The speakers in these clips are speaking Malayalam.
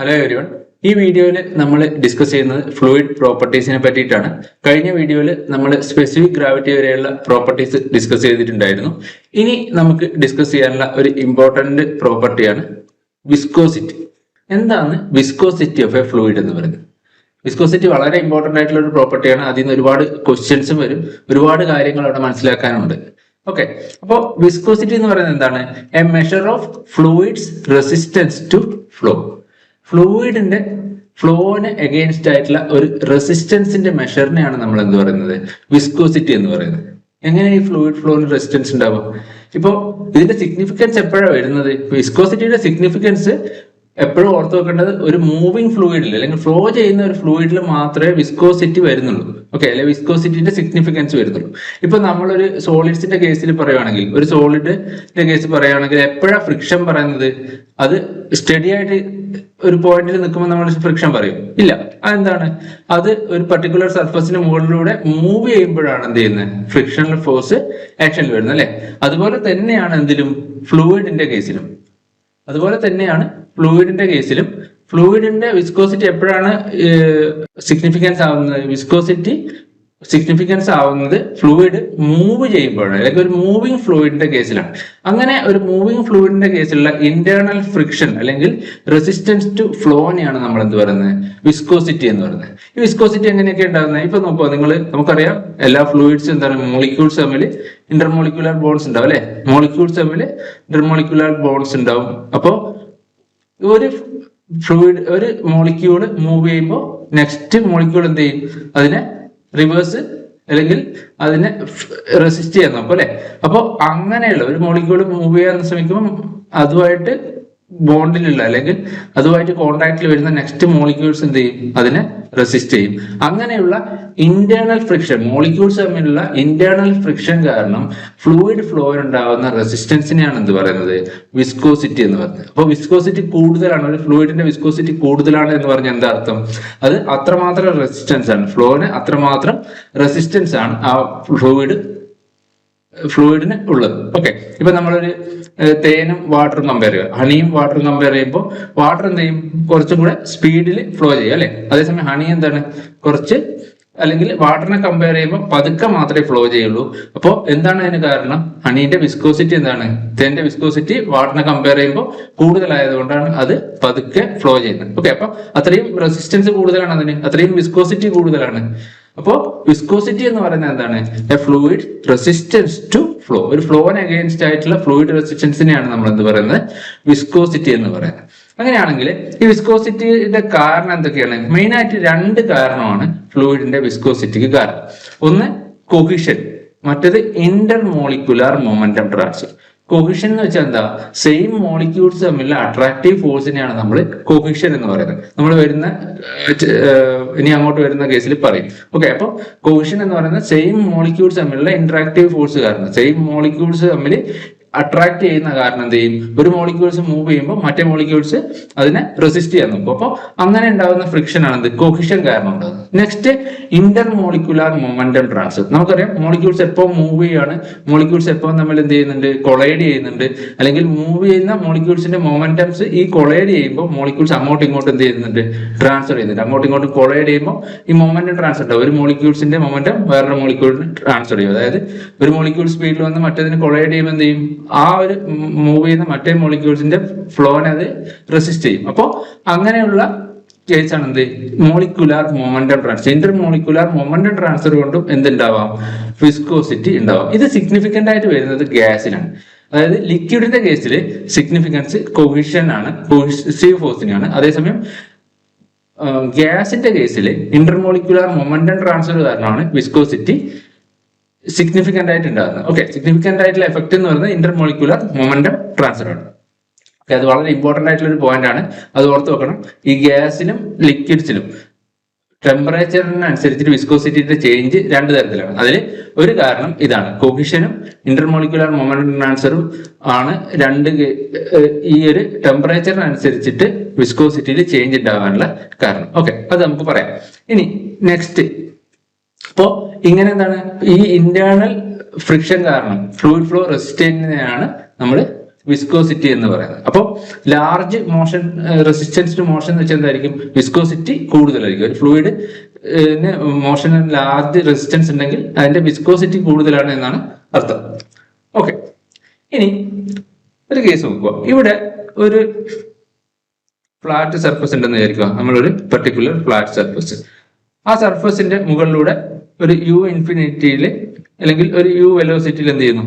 Hello everyone. ഈ വീഡിയോയിൽ നമ്മൾ ഡിസ്കസ് ചെയ്യുന്നത് ഫ്ലൂയിഡ് പ്രോപ്പർട്ടീസിനെ പറ്റിയിട്ടാണ്. കഴിഞ്ഞ വീഡിയോയിൽ നമ്മൾ സ്പെസിഫിക് ഗ്രാവിറ്റി വരെയുള്ള പ്രോപ്പർട്ടീസ് ഡിസ്കസ് ചെയ്തിട്ടുണ്ടായിരുന്നു. ഇനി നമുക്ക് ഡിസ്കസ് ചെയ്യാനുള്ള ഒരു ഇമ്പോർട്ടന്റ് പ്രോപ്പർട്ടിയാണ് വിസ്കോസിറ്റി. എന്താണ് വിസ്കോസിറ്റി ഓഫ് എ ഫ്ലൂയിഡ് എന്ന് പറയുന്നത്? വിസ്കോസിറ്റി വളരെ ഇമ്പോർട്ടന്റ് ആയിട്ടുള്ള ഒരു പ്രോപ്പർട്ടിയാണ്. അതിൽ നിന്ന് ഒരുപാട് ക്വസ്റ്റ്യൻസും വരും, ഒരുപാട് കാര്യങ്ങൾ അവിടെ മനസ്സിലാക്കാനുണ്ട്. ഓക്കെ, അപ്പോൾ വിസ്കോസിറ്റി എന്ന് പറയുന്നത് എന്താണ്? A measure of fluids resistance to flow. ഫ്ലൂയിഡിന്റെ ഫ്ലോന് എഗെയിൻസ്റ്റ് ആയിട്ടുള്ള ഒരു റെസിസ്റ്റൻസിന്റെ മെഷറിനെയാണ് നമ്മൾ എന്ത് പറയുന്നത്? വിസ്കോസിറ്റി എന്ന് പറയുന്നത്. എങ്ങനെ ഈ ഫ്ലൂയിഡ് ഫ്ലോന് റെസിസ്റ്റൻസ് ഉണ്ടാവും? ഇപ്പോ ഇതിന്റെ സിഗ്നിഫിക്കൻസ് എപ്പോഴാണ് വരുന്നത്? വിസ്കോസിറ്റിയുടെ സിഗ്നിഫിക്കൻസ് എപ്പോഴും ഓർത്ത് വെക്കേണ്ടത്, ഒരു മൂവിങ് ഫ്ലൂയിഡിൽ അല്ലെങ്കിൽ ഫ്ലോ ചെയ്യുന്ന ഒരു ഫ്ലൂയിഡിൽ മാത്രമേ വിസ്കോസിറ്റി വരുന്നുള്ളൂ. ഓക്കെ, അല്ലെ വിസ്കോസിറ്റിന്റെ സിഗ്നിഫിക്കൻസ് വരുന്നുള്ളൂ. ഇപ്പൊ നമ്മളൊരു സോളിഡ്സിന്റെ കേസിൽ പറയുകയാണെങ്കിൽ, ഒരു സോളിഡിന്റെ കേസ് പറയുകയാണെങ്കിൽ എപ്പോഴാണ് ഫ്രിക്ഷൻ പറയുന്നത്? അത് സ്റ്റഡി ആയിട്ട് ഒരു പോയിന്റിൽ നിൽക്കുമ്പോൾ നമ്മൾ ഫ്രിക്ഷൻ പറയും? ഇല്ല. അതെന്താണ്? അത് ഒരു പർട്ടിക്കുലർ സർഫസിന് മുകളിലൂടെ മൂവ് ചെയ്യുമ്പോഴാണ് എന്ത് ചെയ്യുന്നത്? ഫ്രിക്ഷണൽ ഫോഴ്സ് ആക്ഷനിൽ വരുന്നത്, അല്ലെ? അതുപോലെ തന്നെയാണ് എന്തിലും ഫ്ലൂയിഡിന്റെ കേസിലും. ഫ്ലൂയിഡിന്റെ വിസ്കോസിറ്റി എപ്പോഴാണ് സിഗ്നിഫിക്കൻസ് ആവുന്നത്? സിഗ്നിഫിക്കൻസ് ആവുന്നത് ഫ്ലൂയിഡ് മൂവ് ചെയ്യുമ്പോഴാണ്, അല്ലെങ്കിൽ ഒരു മൂവിങ് ഫ്ലൂയിഡിന്റെ കേസിലാണ്. അങ്ങനെ ഒരു മൂവിങ് ഫ്ലൂയിഡിന്റെ കേസിലുള്ള ഇന്റേണൽ ഫ്രിക്ഷൻ അല്ലെങ്കിൽ റെസിസ്റ്റൻസ് ടു ഫ്ലോനെയാണ് നമ്മൾ എന്ത് പറയുന്നത്? വിസ്കോസിറ്റി എന്ന് പറയുന്നത്. ഈ വിസ്കോസിറ്റി എങ്ങനെയൊക്കെ ഉണ്ടാകുന്നത്? ഇപ്പൊ നോക്കുക, നമുക്കറിയാം എല്ലാ ഫ്ലൂയിഡ്സും എന്താണ്? മോളിക്യൂൾസ് തമ്മിൽ ഇന്റർമോളിക്കുലർ ബോൺസ് ഉണ്ടാവും, അല്ലെ? മോളിക്യൂൾസ് തമ്മിൽ ഇന്റർമോളിക്കുലർ ബോൺസ് ഉണ്ടാവും. അപ്പോ ഒരു മോളിക്യൂള് മൂവ് ചെയ്യുമ്പോൾ നെക്സ്റ്റ് മോളിക്യൂൾ എന്ത് ചെയ്യും? അതിനെ റിവേഴ്സ് അല്ലെങ്കിൽ അതിനെ റെസിസ്റ്റ് ചെയ്യാൻ നോക്കും, അല്ലെ? അപ്പൊ അങ്ങനെയുള്ള ഒരു മോളിക്യൂൾ മൂവ് ചെയ്യാൻ ശ്രമിക്കുമ്പോൾ അതുമായിട്ട് ബോണ്ടിലുള്ള അല്ലെങ്കിൽ അതുമായിട്ട് കോണ്ടാക്റ്റിൽ വരുന്ന നെക്സ്റ്റ് മോളിക്യൂൾസ് എന്ത് ചെയ്യും? അതിനെ റെസിസ്റ്റ് ചെയ്യും. അങ്ങനെയുള്ള ഇന്റേണൽ ഫ്രിക്ഷൻ, മോളിക്യൂൾസ് തമ്മിലുള്ള ഇന്റേണൽ ഫ്രിക്ഷൻ കാരണം ഫ്ലൂയിഡ് ഫ്ലോയിനുണ്ടാവുന്ന റെസിസ്റ്റൻസിനെയാണ് എന്ത് പറയുന്നത്? വിസ്കോസിറ്റി എന്ന് പറയുന്നത്. അപ്പോൾ വിസ്കോസിറ്റി കൂടുതലാണ്, ഒരു ഫ്ലൂയിഡിന്റെ വിസ്കോസിറ്റി കൂടുതലാണ് എന്ന് പറഞ്ഞാൽ എന്താ അർത്ഥം? അത് അത്രമാത്രം റെസിസ്റ്റൻസ് ആണ്, ഫ്ലോന് അത്രമാത്രം റെസിസ്റ്റൻസ് ആണ് ആ ഫ്ലൂയിഡിന് ഉള്ളത്. ഓക്കെ, ഇപ്പൊ നമ്മളൊരു തേനും വാട്ടറും കമ്പയർ ചെയ്യുക, ഹണിയും വാട്ടറും കമ്പയർ ചെയ്യുമ്പോൾ വാട്ടർ എന്ത് ചെയ്യും? കുറച്ചും കൂടെ സ്പീഡിൽ ഫ്ലോ ചെയ്യും, അല്ലെ? അതേസമയം ഹണി എന്താണ്? കുറച്ച്, അല്ലെങ്കിൽ വാട്ടറിനെ കമ്പയർ ചെയ്യുമ്പോൾ പതുക്കെ മാത്രമേ ഫ്ലോ ചെയ്യുള്ളൂ. അപ്പോൾ എന്താണ് അതിന് കാരണം? ഹണീന്റെ വിസ്കോസിറ്റി എന്താണ്? തേന്റെ വിസ്കോസിറ്റി വാട്ടറിനെ കമ്പയർ ചെയ്യുമ്പോൾ കൂടുതലായതുകൊണ്ടാണ് അത് പതുക്കെ ഫ്ലോ ചെയ്യുന്നത്. ഓക്കെ, അപ്പൊ അത്രയും റെസിസ്റ്റൻസ് കൂടുതലാണ് അതിന്, അത്രയും വിസ്കോസിറ്റി കൂടുതലാണ്. അപ്പോ വിസ്കോസിറ്റി എന്ന് പറയുന്നത് എന്താണ്? A fluid resistance to flow. ഒരു ഫ്ലോന് അഗെയിൻസ്റ്റ് ആയിട്ടുള്ള ഫ്ലൂയിഡ് റെസിസ്റ്റൻസിനെയാണ് നമ്മൾ എന്ത് പറയുന്നത്? വിസ്കോസിറ്റി എന്ന് പറയുന്നത്. അങ്ങനെയാണെങ്കിൽ ഈ വിസ്കോസിറ്റിയുടെ കാരണം എന്തൊക്കെയാണ്? മെയിൻ ആയിട്ട് രണ്ട് കാരണമാണ് ഫ്ലൂയിഡിന്റെ വിസ്കോസിറ്റിക്ക് കാരണം. ഒന്ന് കൊഹിഷൻ, മറ്റേത് ഇന്റർമോളിക്കുലാർ മൊമെന്റം ട്രാൻസ്ഫർ. കൊഹിഷൻ എന്ന് വെച്ചാൽ എന്താ? സെയിം മോളിക്യൂൾസ് തമ്മിലുള്ള അട്രാക്റ്റീവ് ഫോഴ്സിനെയാണ് നമ്മൾ കൊഹിഷൻ എന്ന് പറയുന്നത്. നമ്മൾ ഇനി അങ്ങോട്ട് വരുന്ന കേസിൽ പറയും. ഓക്കെ, അപ്പൊ കൊഹിഷൻ എന്ന് പറയുന്നത് സെയിം മോളിക്യൂൾസ് തമ്മിലുള്ള ഇന്ററാക്റ്റീവ് ഫോഴ്സ് കാരണം, സെയിം മോളിക്യൂൾസ് തമ്മിൽ അട്രാക്ട് ചെയ്യുന്ന കാരണം എന്ത് ചെയ്യും? ഒരു മോളിക്യൂൾസ് മൂവ് ചെയ്യുമ്പോൾ മറ്റേ മോളിക്യൂൾസ് അതിനെ റെസിസ്റ്റ് ചെയ്യാൻ നോക്കും. അപ്പോൾ അങ്ങനെ ഉണ്ടാകുന്ന ഫ്രിക്ഷൻ ആണ് എന്ത്? കൊഹിഷൻ കാരണം ഉണ്ടാകുന്നത്. Next, intermolecular momentum transfer. നമുക്കറിയാം മോളിക്യൂൾസ് എപ്പോൾ മൂവ് ചെയ്യാണ്, മോളിക്യൂൾസ് എപ്പോൾ നമ്മൾ എന്ത് ചെയ്യുന്നുണ്ട്? കൊളൈഡ് ചെയ്യുന്നുണ്ട്. അല്ലെങ്കിൽ മൂവ് ചെയ്യുന്ന മോളിക്യൂൾസിന്റെ മൊമെന്റംസ് ഈ കൊളൈഡ് ചെയ്യുമ്പോൾ മോളിക്യൂൾസ് അങ്ങോട്ടും ഇങ്ങോട്ടും എന്ത് ചെയ്യുന്നുണ്ട്? ട്രാൻസ്ഫർ ചെയ്യുന്നുണ്ട്. അങ്ങോട്ടും ഇങ്ങോട്ടും കൊളൈഡ് ചെയ്യുമ്പോൾ ഈ മൊമെന്റം ട്രാൻസ്ഫർ ഉണ്ടാവും. ഒരു മോളിക്യൂൾസിന്റെ മൊമെന്റം വേറൊരു മോളിക്യൂളിന് ട്രാൻസ്ഫർ ചെയ്യും. അതായത് ഒരു മോളിക്യൂൾ സ്പീഡിൽ വന്ന് മറ്റേതിന് കൊളൈഡ് ചെയ്യുമ്പോൾ എന്ത് ചെയ്യും? ആ ഒരു മൂവ് ചെയ്യുന്ന മറ്റേ മോളിക്യൂൾസിന്റെ ഫ്ലോനെ അത് റെസിസ്റ്റ് ചെയ്യും. അപ്പോൾ അങ്ങനെയുള്ള കേസാണ് എന്ത്? Molecular momentum transfer. Inter molecular momentum transfer കൊണ്ടും എന്തുണ്ടാവാം? വിസ്കോസിറ്റി ഉണ്ടാവാം. ഇത് സിഗ്നിഫിക്കന്റ് ആയിട്ട് വരുന്നത് ഗ്യാസിലാണ്. അതായത് ലിക്വിഡിന്റെ കേസിൽ സിഗ്നിഫിക്കൻസ് കൊഹിഷൻ ആണ്, കൊഹിസീവ് ഫോഴ്സിനാണ്. അതേസമയം ഗ്യാസിന്റെ കേസിൽ ഇന്റർമോളിക്കുലാർ മൊമെന്റം ട്രാൻസ്ഫർ കാരണമാണ് വിസ്കോസിറ്റി സിഗ്നിഫിക്കന്റ് ആയിട്ട് ഉണ്ടാകുന്നത്. ഓക്കെ, സിഗ്നിഫിക്കന്റ് ആയിട്ടുള്ള എഫക്ട് എന്ന് പറയുന്നത് ഇന്റർമോളിക്കുലർ മൊമെന്റം ട്രാൻസ്ഫർ ആണ്. അത് വളരെ ഇമ്പോർട്ടന്റ് ആയിട്ടുള്ള ഒരു പോയിന്റ് ആണ്, അത് ഓർത്ത് വെക്കണം. ഈ ഗ്യാസിലും ലിക്വിഡ്സിലും ടെമ്പറേച്ചറിനനുസരിച്ചിട്ട് വിസ്കോസിറ്റിയുടെ ചേഞ്ച് രണ്ട് തരത്തിലാണ്. അതിൽ ഒരു കാരണം ഇതാണ്, കൊഹിഷനും ഇന്റർമോളിക്കുലർ മൊമെന്റം ട്രാൻസ്ഫറും ആണ് ഈ ഒരു ടെമ്പറേച്ചറിനനുസരിച്ചിട്ട് വിസ്കോസിറ്റിയിൽ ചേഞ്ച് ഉണ്ടാകാനുള്ള കാരണം. ഓക്കെ, അത് നമുക്ക് പറയാം. ഇനി നെക്സ്റ്റ്, അപ്പോ ഇങ്ങനെ എന്താണ്? ഈ ഇന്റേണൽ ഫ്രിക്ഷൻ കാരണം ഫ്ലൂയിഡ് ഫ്ലോ റെസിസ്റ്റൻസിനെയാണ് നമ്മൾ വിസ്കോസിറ്റി എന്ന് പറയുന്നത്. അപ്പോൾ large motion resistance to motion എന്ന് വെച്ചാൽ എന്തായിരിക്കും? വിസ്കോസിറ്റി കൂടുതലായിരിക്കും. ഒരു ഫ്ലൂയിഡ് മോഷൻ ലാർജ് റെസിസ്റ്റൻസ് ഉണ്ടെങ്കിൽ അതിന്റെ വിസ്കോസിറ്റി കൂടുതലാണ് എന്നാണ് അർത്ഥം. ഓക്കെ, ഇനി ഒരു കേസ് നോക്കുക. ഇവിടെ ഒരു ഫ്ലാറ്റ് സർഫസ് ഉണ്ടെന്ന് വിചാരിക്കുക. നമ്മളൊരു പെർട്ടിക്കുലർ ഫ്ലാറ്റ് സർഫസ്, ആ സർഫസിന്റെ മുകളിലൂടെ ഒരു യു ഇൻഫിനിറ്റിയിൽ അല്ലെങ്കിൽ ഒരു യു വെലോസിറ്റിയിൽ എന്ത് ചെയ്യുന്നു?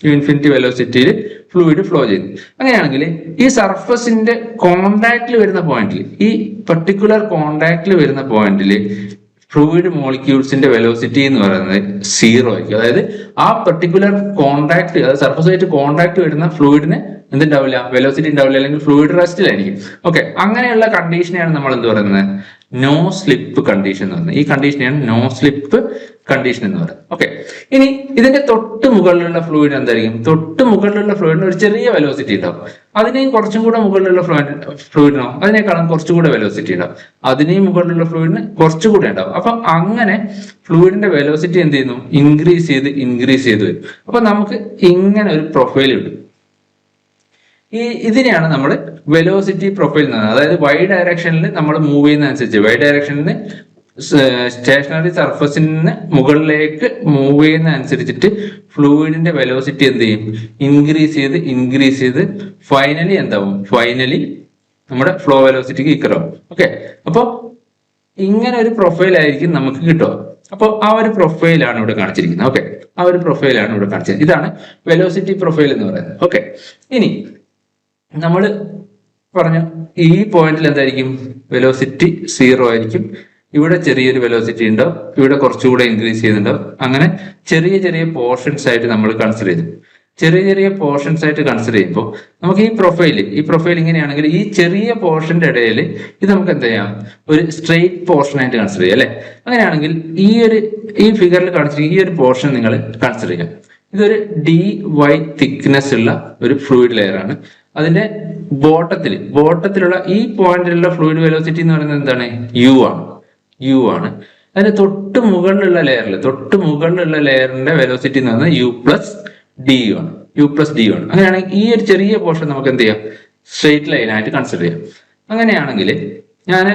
യു ഇൻഫിനിറ്റി വെലോസിറ്റിയിൽ ഫ്ലൂയിഡ് ഫ്ലോ ചെയ്യുന്നു. അങ്ങനെയാണെങ്കിൽ ഈ സർഫസിന്റെ കോണ്ടാക്റ്റിൽ വരുന്ന പോയിന്റിൽ, ഈ പെർട്ടിക്കുലർ കോണ്ടാക്റ്റിൽ വരുന്ന പോയിന്റിൽ ഫ്ലൂയിഡ് മോളിക്യൂൾസിന്റെ വെലോസിറ്റി എന്ന് പറയുന്നത് 0 ആയിരിക്കും. അതായത് ആ പെർട്ടിക്കുലർ കോണ്ടാക്ട്, അതായത് സർഫസുമായിട്ട് കോണ്ടാക്ട് വരുന്ന ഫ്ലൂയിഡിന് എന്തുണ്ടാവില്ല? വെലോസിറ്റി ഉണ്ടാവില്ല, അല്ലെങ്കിൽ ഫ്ലൂയിഡ് റെസ്റ്റിലായിരിക്കും. ഓക്കെ, അങ്ങനെയുള്ള കണ്ടീഷനെയാണ് നമ്മൾ എന്ത് പറയുന്നത്? നോ സ്ലിപ്പ് കണ്ടീഷൻ എന്ന് പറയുന്നത്. ഈ കണ്ടീഷനെയാണ് നോ സ്ലിപ്പ് കണ്ടീഷൻ എന്ന് പറയുന്നത്. ഓക്കെ, ഇനി ഇതിന്റെ തൊട്ട് മുകളിലുള്ള ഫ്ലൂയിഡ് എന്തായിരിക്കും? തൊട്ട് മുകളിലുള്ള ഫ്ലൂയിഡിന് ഒരു ചെറിയ വെലോസിറ്റി ഉണ്ടാവും. അതിനെയും കുറച്ചും കൂടെ മുകളിലുള്ള ഫ്ലൂയിഡിനോ അതിനേക്കാളും കുറച്ചുകൂടെ വെലോസിറ്റി ഉണ്ടാവും. അതിനെയും മുകളിലുള്ള ഫ്ലൂയിഡിന് കുറച്ചുകൂടെ ഉണ്ടാവും. അപ്പൊ അങ്ങനെ ഫ്ലൂയിഡിന്റെ വെലോസിറ്റി എന്ത് ചെയ്യുന്നു? ഇൻക്രീസ് ചെയ്ത് വരും. അപ്പൊ നമുക്ക് ഇങ്ങനെ ഒരു പ്രൊഫൈൽ കിട്ടും. ഇതിനെയാണ് നമ്മൾ വെലോസിറ്റി പ്രൊഫൈൽ എന്ന് പറയുന്നത്. അതായത് വൈ ഡയറക്ഷനിൽ നമ്മൾ മൂവ് ചെയ്യുന്ന അനുസരിച്ച്, വൈ ഡയറക്ഷനിൽ സ്റ്റേഷനറി സർഫസിൽ നിന്ന് മുകളിലേക്ക് മൂവ് ചെയ്യുന്ന അനുസരിച്ചിട്ട് ഫ്ലൂയിഡിന്റെ വെലോസിറ്റി എന്ത് ചെയ്യും? ഇൻക്രീസ് ചെയ്ത് ഫൈനലി എന്താവും? ഫൈനലി നമ്മുടെ ഫ്ലോ വെലോസിറ്റിക്ക് ഈക്വലാവും. ഓക്കെ, അപ്പോൾ ഇങ്ങനെ ഒരു പ്രൊഫൈൽ ആയിരിക്കും നമുക്ക് കിട്ടുക. അപ്പോൾ ആ ഒരു പ്രൊഫൈലാണ് ഇവിടെ കാണിച്ചിരിക്കുന്നത്. ഓക്കെ, ആ ഒരു പ്രൊഫൈലാണ് ഇവിടെ കാണിച്ചിരിക്കുന്നത്. ഇതാണ് വെലോസിറ്റി പ്രൊഫൈൽ എന്ന് പറയുന്നത്. ഓക്കെ, ഇനി നമ്മൾ പറഞ്ഞു ഈ പോയിന്റിൽ എന്തായിരിക്കും? വെലോസിറ്റി 0 ആയിരിക്കും. ഇവിടെ ചെറിയൊരു വെലോസിറ്റി ഉണ്ടാവും, ഇവിടെ കുറച്ചുകൂടെ ഇൻക്രീസ് ചെയ്യുന്നുണ്ടാവും. അങ്ങനെ ചെറിയ ചെറിയ പോർഷൻസ് ആയിട്ട് നമ്മൾ കൺസിഡർ ചെയ്തു. ചെറിയ പോർഷൻസ് ആയിട്ട് കൺസിഡർ ചെയ്യുമ്പോൾ നമുക്ക് ഈ പ്രൊഫൈൽ ഇങ്ങനെയാണെങ്കിൽ ഈ ചെറിയ പോർഷന്റെ ഇടയിൽ ഇത് നമുക്ക് എന്ത് ചെയ്യാം? ഒരു സ്ട്രെയിറ്റ് പോർഷൻ ആയിട്ട് കൺസിഡർ ചെയ്യാം, അല്ലെ? അങ്ങനെയാണെങ്കിൽ ഈ ഫിഗറിൽ കാണിച്ചിരിക്കുന്ന ഈ ഒരു പോർഷൻ നിങ്ങൾ കൺസിഡർ ചെയ്യാം. ഇതൊരു dy തിക്നെസ് ഉള്ള ഒരു ഫ്ലൂയിഡ് ലെയർ ആണ്. അതിന്റെ ബോട്ടത്തിലുള്ള ഈ പോയിന്റിലുള്ള ഫ്ലൂയിഡ് വെലോസിറ്റി എന്ന് പറയുന്നത് എന്താണ്? യു ആണ്. അതിന്റെ തൊട്ട് മുകളിലുള്ള ലെയറിന്റെ വെലോസിറ്റി എന്ന് പറയുന്നത് യു പ്ലസ് ഡി ആണ്. അങ്ങനെയാണെങ്കിൽ ഈ ഒരു ചെറിയ പോർഷൻ നമുക്ക് എന്ത് ചെയ്യാം? സ്ട്രെയിറ്റ് ലൈൻ ആയിട്ട് കൺസിഡർ ചെയ്യാം. അങ്ങനെയാണെങ്കിൽ ഞാൻ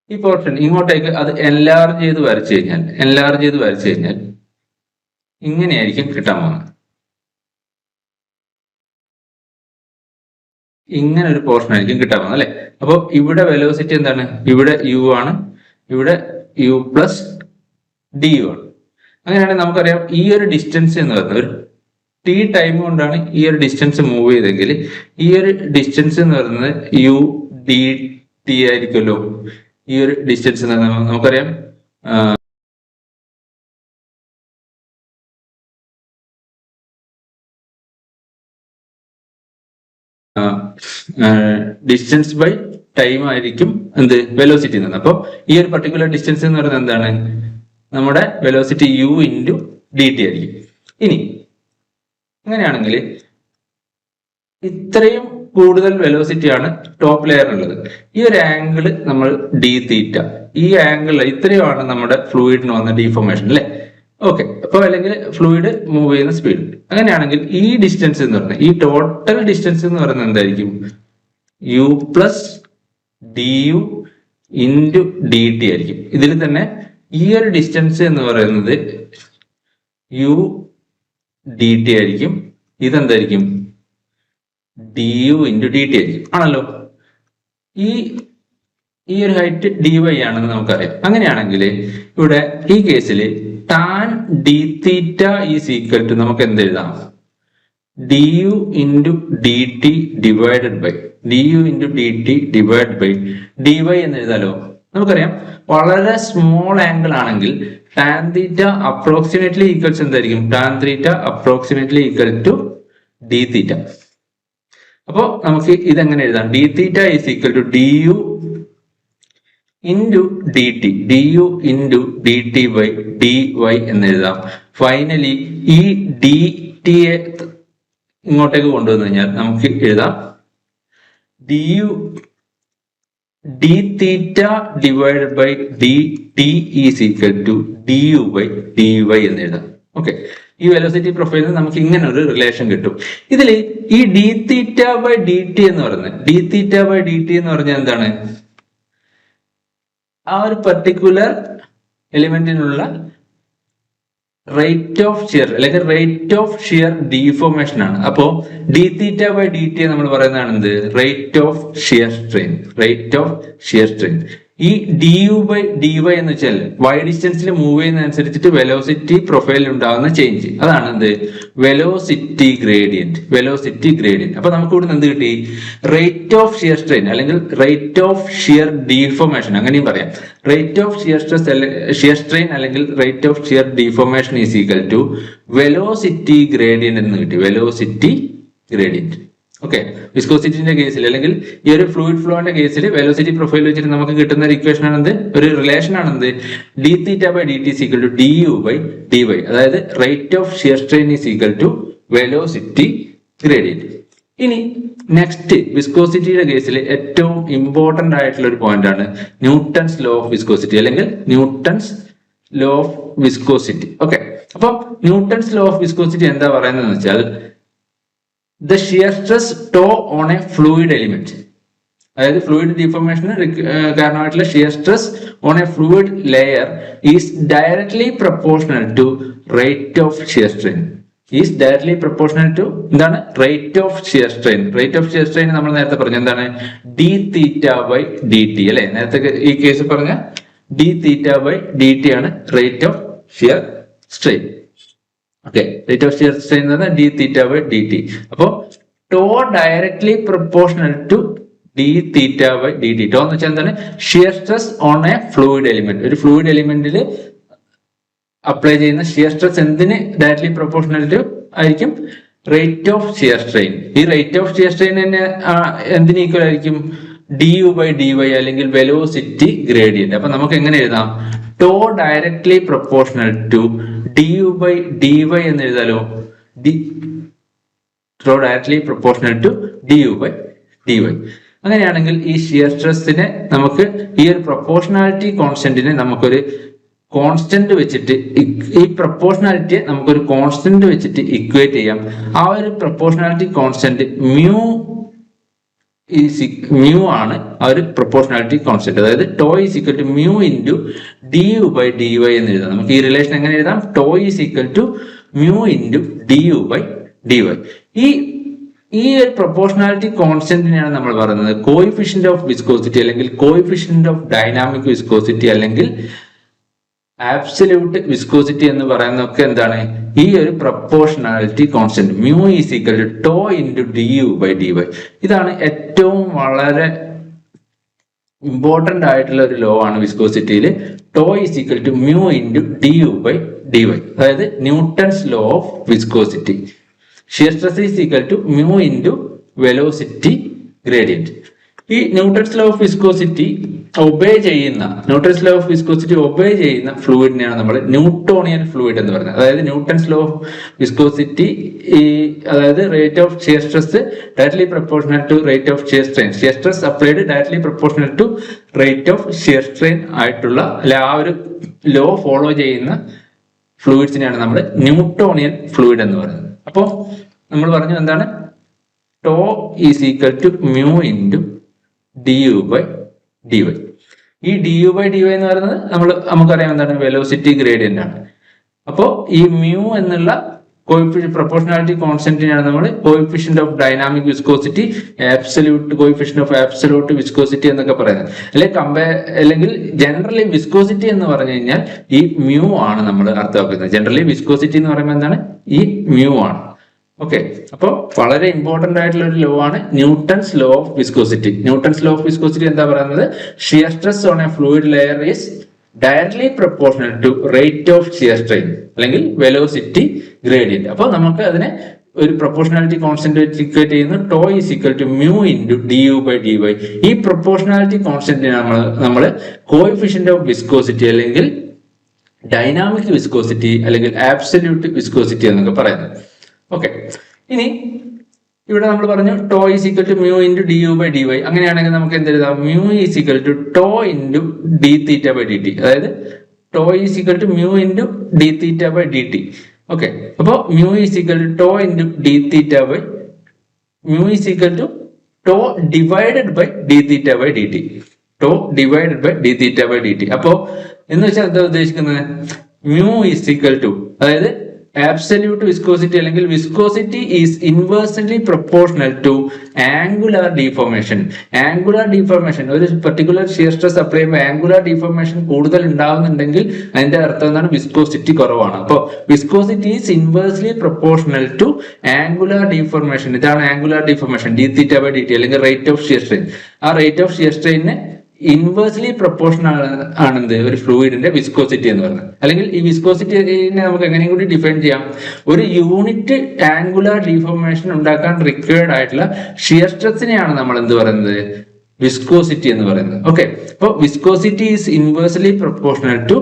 ഈ പോർഷൻ ഇങ്ങോട്ടേക്ക് അത് എൻലാർജ് ചെയ്ത് വരച്ചു കഴിഞ്ഞാൽ ഇങ്ങനെയായിരിക്കും കിട്ടാൻ പോകുന്നത്. ഇങ്ങനെ ഒരു പോർഷൻ ആയിരിക്കും കിട്ടാൻ പോകുന്നത്, അല്ലെ? അപ്പോൾ ഇവിടെ വെലോസിറ്റി എന്താണ്? ഇവിടെ യു ആണ്, ഇവിടെ യു പ്ലസ് ഡി യു ആണ്. അങ്ങനെയാണെങ്കിൽ നമുക്കറിയാം ഈ ഒരു ഡിസ്റ്റൻസ് എന്ന് പറയുന്നത് ഒരു ടി ടൈം കൊണ്ടാണ് ഈ ഒരു ഡിസ്റ്റൻസ് മൂവ് ചെയ്തെങ്കിൽ ഈ ഒരു ഡിസ്റ്റൻസ് എന്ന് പറയുന്നത് യു ഡി ടി ആയിരിക്കുമല്ലോ. ഈ ഒരു ഡിസ്റ്റൻസ് നമുക്കറിയാം ഡിസ്റ്റൻസ് ബൈ ടൈം ആയിരിക്കും എന്ത്? വെലോസിറ്റി എന്ന് പറയുന്നത്. അപ്പോൾ ഈ ഒരു പർട്ടിക്കുലർ ഡിസ്റ്റൻസ് എന്ന് പറയുന്നത് എന്താണ്? നമ്മുടെ velocity U into D T ആയിരിക്കും. ഇനി അങ്ങനെയാണെങ്കിൽ ഇത്രയും കൂടുതൽ വെലോസിറ്റി ആണ് ടോപ്പ് ലെയറിനുള്ളത്. ഈ ഒരു ആംഗിൾ നമ്മൾ ഡി തീറ്റ, ഈ ആംഗിൾ ഇത്രയുമാണ് നമ്മുടെ ഫ്ലൂയിഡിന് വന്ന ഡീഫോർമേഷൻ, അല്ലെ? ഓക്കെ, അപ്പൊ അല്ലെങ്കിൽ ഫ്ലൂയിഡ് മൂവ് ചെയ്യുന്ന സ്പീഡ്. അങ്ങനെയാണെങ്കിൽ ഈ ഡിസ്റ്റൻസ് എന്ന് പറയുന്നത്, ഈ ടോട്ടൽ ഡിസ്റ്റൻസ് എന്ന് പറയുന്നത് എന്തായിരിക്കും? U plus D U into D T ആയിരിക്കും. ഇതിൽ തന്നെ ഈ ഒരു ഡിസ്റ്റൻസ് എന്ന് പറയുന്നത് യു ഡി ടി ആയിരിക്കും. ഇതെന്തായിരിക്കും? D U into D T ആയിരിക്കും, ആണല്ലോ. ഈ ഒരു ഹൈറ്റ് ഡി വൈ ആണെന്ന് നമുക്കറിയാം. അങ്ങനെയാണെങ്കിൽ ഇവിടെ ഈ കേസിൽ tan d theta is equal to നമുക്ക് എന്ത് എഴുതാം? D U into D t divided by D Y എന്ന് എഴുതാലോ. നമുക്കറിയാം വളരെ സ്മോൾ ആംഗിൾ ആണെങ്കിൽ ടാൻ തീറ്റ അപ്രോക്സിമേറ്റ്ലി ഈക്വൽസ് എന്തായിരിക്കും? Tan theta approximately equal to d theta. അപ്പോ നമുക്ക് ഇതെങ്ങനെ എഴുതാം? D theta is equal to D U into D t by D Y എന്ന് എഴുതാം. ഫൈനലി ഈ ഡി ടിയെ ഇങ്ങോട്ടേക്ക് കൊണ്ടുവന്നു കഴിഞ്ഞാൽ നമുക്ക് എഴുതാം D U D theta divided by D T is equal to D U by D Y എന്ന് എഴുതാം. ഓക്കെ, ഈ വെലോസിറ്റി പ്രൊഫൈലിൽ നമുക്ക് ഇങ്ങനെ ഒരു റിലേഷൻ കിട്ടും. ഇതിൽ ഈ d theta by D t എന്ന് പറയുന്നത്, d theta by D t എന്ന് പറഞ്ഞാൽ എന്താണ്? ആ ഒരു പർട്ടിക്കുലർ എലിമെന്റിനുള്ള റേറ്റ് ഓഫ് ഷിയർ അല്ലെങ്കിൽ റേറ്റ് ഓഫ് ഷിയർ ഡീഫോർമേഷൻ ആണ്. അപ്പോ d theta by D t നമ്മൾ പറയുന്നതാണ് എന്ത്? Rate of shear strain, rate of shear strain. ഈ d U by D Y എന്ന് വെച്ചാൽ വൈ ഡിസ്റ്റൻസിൽ മൂവ് ചെയ്യുന്നതനുസരിച്ചിട്ട് വെലോസിറ്റി പ്രൊഫൈലിൽ ഉണ്ടാകുന്ന ചേഞ്ച്, അതാണ് എന്ത്? Velocity gradient, velocity gradient. അപ്പൊ നമുക്ക് ഇവിടുന്ന് എന്ത് കിട്ടി? റേറ്റ് ഓഫ് ഷിയർ സ്ട്രെയിൻ അല്ലെങ്കിൽ റേറ്റ് ഓഫ് ഷിയർ ഡീഫോർമേഷൻ, അങ്ങനെയും പറയാം. റേറ്റ് ഓഫ് ഷിയർ സ്ട്രെയിൻ അല്ലെങ്കിൽ rate of shear deformation is equal to velocity gradient എന്ന് കിട്ടി, വെലോസിറ്റി ഗ്രേഡിയന്റ്. ഓക്കെ, വിസ്കോസിറ്റിന്റെ കേസിൽ അല്ലെങ്കിൽ ഈ ഒരു ഫ്ലൂയിഡ് ഫ്ലോന്റെ കേസിൽ വെലോസിറ്റി പ്രൊഫൈൽ വെച്ചിട്ട് നമുക്ക് കിട്ടുന്ന ഒരു ഇക്വേഷൻ ആണെന്ത്? ഒരു റിലേഷൻ ആണെന്ത്? D theta by D T is equal to D U by D y. അതായത് rate of shear strain is equal to velocity gradient. ഇനി നെക്സ്റ്റ് വിസ്കോസിറ്റിയുടെ കേസിൽ ഏറ്റവും ഇമ്പോർട്ടന്റ് ആയിട്ടുള്ള ഒരു പോയിന്റ് ആണ് ന്യൂട്ടൺസ് ലോ ഓഫ് വിസ്കോസിറ്റി അല്ലെങ്കിൽ Newton's law of viscosity. Okay, അപ്പൊ ന്യൂട്ടൺസ് ലോ ഓഫ് വിസ്കോസിറ്റി എന്താ പറയുന്നതെന്ന് വെച്ചാൽ the shear stress tau on a fluid element, അതായത് ഫ്ലൂയിഡ് ഡിഫോർമേഷന് കാരണമായിട്ടുള്ള shear stress on a fluid layer is directly proportional to rate of shear strain. Is directly proportional to എന്താണ്? Rate of shear strain. Rate of shear strain നമ്മൾ നേരത്തെ പറഞ്ഞു എന്താണ്? D theta by D t അല്ലെ? നേരത്തെ ഈ കേസ് പറഞ്ഞ d theta by D t ആണ് rate of shear strain. Okay, rate of shear strain എന്ന് പറഞ്ഞാൽ d theta by D T. അപ്പോ tau directly proportional to d theta by D t. Tau എന്ന് വെച്ചാൽ എന്താണ്? Shear stress on a fluid element. ഒരു ഫ്ലൂയിഡ് എലിമെന്റിൽ അപ്ലൈ ചെയ്യുന്ന ഷിയർ സ്ട്രെസ് എന്തിന് ഡയറക്ട്ലി പ്രൊപ്പോർഷണൽ ടു ആയിരിക്കും? Rate of shear strain. ഈ റേറ്റ് ഓഫ് ഷിയർ സ്ട്രെയിൻ തന്നെ എന്തിന് ഈക്വൽ ആയിരിക്കും? D U by D y അല്ലെങ്കിൽ വെലോസിറ്റി ഗ്രേഡിയന്റ്. അപ്പൊ നമുക്ക് എങ്ങനെ എഴുതാം? Tau directly proportional to D U by D Y എന്ന് എഴുതാലോ? Tau directly proportional to D U by D Y. അങ്ങനെയാണെങ്കിൽ ഈ ഷിയർ സ്ട്രെസ്സിനെ നമുക്ക് ഈ ഒരു പ്രൊപ്പോർഷണാലിറ്റി കോൺസ്റ്റന്റിനെ നമുക്കൊരു കോൺസ്റ്റന്റ് വെച്ചിട്ട് ഈ പ്രൊപ്പോർഷണാലിറ്റിയെ നമുക്കൊരു കോൺസ്റ്റന്റ് വെച്ചിട്ട് ഇക്വേറ്റ് ചെയ്യാം. ആ ഒരു പ്രൊപ്പോർഷണാലിറ്റി കോൺസ്റ്റന്റ് മ്യൂ ആണ് ആ ഒരു പ്രൊപ്പോർഷണാലിറ്റി കോൺസ്റ്റന്റ്. അതായത് tau is equal to mu into D U by D Y എന്ന് എഴുതാം. നമുക്ക് ഈ റിലേഷൻ എങ്ങനെ എഴുതാം? Tau is equal to mu into D U by D Y. ഈ ഒരു പ്രൊപ്പോർഷണാലിറ്റി കോൺസ്റ്റന്റിനെയാണ് നമ്മൾ പറയുന്നത് കോയിഫിഷ്യന്റ് ഓഫ് വിസ്കോസിറ്റി അല്ലെങ്കിൽ കോയിഫിഷ്യന്റ് ഓഫ് ഡൈനാമിക് വിസ്കോസിറ്റി അല്ലെങ്കിൽ ആബ്സല്യൂട്ട് വിസ്കോസിറ്റി എന്ന് പറയുന്നതൊക്കെ എന്താണ്? ഈ ഒരു proportionality constant mu is equal to tau into D U by D Y. ഇതാണ് ഏറ്റവും വളരെ ഇമ്പോർട്ടന്റ് ആയിട്ടുള്ള ഒരു ലോ ആണ് വിസ്കോസിറ്റിയിൽ. Tau is equal to mu into D U by D y. അതായത് Newton's law of viscosity. Shear stress is equal to mu into velocity gradient. ഈ Newton's law of viscosity obey ചെയ്യുന്ന ഫ്ലൂയിഡിനെയാണ് നമ്മൾ ന്യൂട്ടോണിയൻ ഫ്ലൂയിഡ് എന്ന് പറയുന്നത്. അതായത് ന്യൂട്ടൺസ് ലോ ഓഫ് വിസ്കോസിറ്റി അതായത് rate of shear stress directly proportional to rate of shear strain, shear stress applied directly proportional to rate of shear strain ആയിട്ടുള്ള അല്ലെ ആ ഒരു ലോ ഫോളോ ചെയ്യുന്ന ഫ്ലൂയിഡ്സിനെയാണ് നമ്മൾ ന്യൂട്ടോണിയൻ ഫ്ലൂയിഡ് എന്ന് പറയുന്നത്. അപ്പോൾ നമ്മൾ പറഞ്ഞു എന്താണ്? Tau is equal to mu into D U by D Y. ഈ d U by D Y എന്ന് പറയുന്നത് നമുക്കറിയാം എന്താണ്? വെലോസിറ്റി ഗ്രേഡിയന്റ് ആണ്. അപ്പോൾ ഈ മ്യൂ എന്നുള്ള പ്രൊപ്പോർഷണാലിറ്റി കോൺസ്റ്റന്റിനെയാണ് നമ്മൾ coefficient of dynamic viscosity, coefficient of absolute viscosity എന്നൊക്കെ പറയുന്നത്. അല്ലെങ്കിൽ ജനറലി വിസ്കോസിറ്റി എന്ന് പറഞ്ഞു കഴിഞ്ഞാൽ ഈ മ്യൂ ആണ് നമ്മൾ അർത്ഥമാക്കുന്നത്. ജനറലി വിസ്കോസിറ്റി എന്ന് പറയുമ്പോൾ എന്താണ്? ഈ മ്യൂ ആണ്. ഓക്കെ, അപ്പോൾ വളരെ ഇമ്പോർട്ടന്റ് ആയിട്ടുള്ള ഒരു ലോ ആണ് Newton's law of viscosity. Newton's law of viscosity എന്താ പറയുന്നത്? Shear stress on a fluid layer is directly proportional to rate of shear strain അല്ലെങ്കിൽ വെലോസിറ്റി ഗ്രേഡിയന്റ്. അപ്പോൾ നമുക്ക് അതിനെ ഒരു പ്രൊപ്പോർഷണാലിറ്റി കോൺസ്റ്റന്റ് വെച്ച് ഇക്വേറ്റ് ചെയ്യുന്നു. Tau is equal to mu into D U by D Y. ഈ പ്രൊപ്പോർഷണാലിറ്റി കോൺസ്റ്റന്റിനെ നമ്മൾ കോയിഫിഷ്യന്റ് ഓഫ് വിസ്കോസിറ്റി അല്ലെങ്കിൽ ഡൈനാമിക് വിസ്കോസിറ്റി അല്ലെങ്കിൽ ആബ്സല്യൂട്ട് വിസ്കോസിറ്റി എന്നൊക്കെ പറയുന്നത്. ഓക്കെ, ഇനി ഇവിടെ നമ്മൾ പറഞ്ഞു tau is equal to mu into D U by D Y. അങ്ങനെയാണെങ്കിൽ നമുക്ക് എന്ത് എഴുതാം? Mu is equal to tau into d theta by D t. അതായത് tau is equal to mu into d theta by D t. Okay, അപ്പോൾ mu is equal to tau into d theta by mu is equal to tau divided by d theta by D t. Tau divided by d theta by D T. അപ്പോ എന്ന് വെച്ചാൽ എന്താ ഉദ്ദേശിക്കുന്നത്? മ്യൂ ഈസ് ഈക്വൽ ടു, അതായത് ആബ്സല്യൂട്ട് വിസ്കോസിറ്റി അല്ലെങ്കിൽ viscosity is inversely proportional to angular deformation. Angular deformation, ഒരു പെർട്ടിക്കുലർ ഷിയർ സ്ട്രെസ് അപ്ലൈ ചെയ്യുമ്പോൾ ആംഗുലാർ ഡീഫോർമേഷൻ കൂടുതൽ ഉണ്ടാവുന്നുണ്ടെങ്കിൽ അതിന്റെ അർത്ഥം എന്താണ്? വിസ്കോസിറ്റി കുറവാണ്. അപ്പോൾ viscosity is inversely proportional to angular deformation. ഇതാണ് angular deformation, d theta by D t, അല്ലെങ്കിൽ റേറ്റ് ഓഫ് ഷിയർ സ്ട്രെയിൻ. ആ റേറ്റ് ഓഫ് ഷിയർ സ്ട്രെയിന് ഇൻവേഴ്സ്ലി പ്രൊപ്പോർഷണൽ ആണെന്ത്? ഒരു ഫ്ലൂയിഡിന്റെ വിസ്കോസിറ്റി എന്ന് പറയുന്നത്. അല്ലെങ്കിൽ ഈ വിസ്കോസിറ്റിനെ നമുക്ക് എങ്ങനെയും കൂടി ഡിഫൈൻ ചെയ്യാം. ഒരു യൂണിറ്റ് ആംഗുലാർ ഡീഫോർമേഷൻ ഉണ്ടാക്കാൻ റിക്വയർഡ് ആയിട്ടുള്ള ഷിയർ സ്ട്രെസ്സിനെയാണ് നമ്മൾ എന്ത് പറയുന്നത്? വിസ്കോസിറ്റി എന്ന് പറയുന്നത്. ഓക്കെ, അപ്പോൾ viscosity is inversely proportional to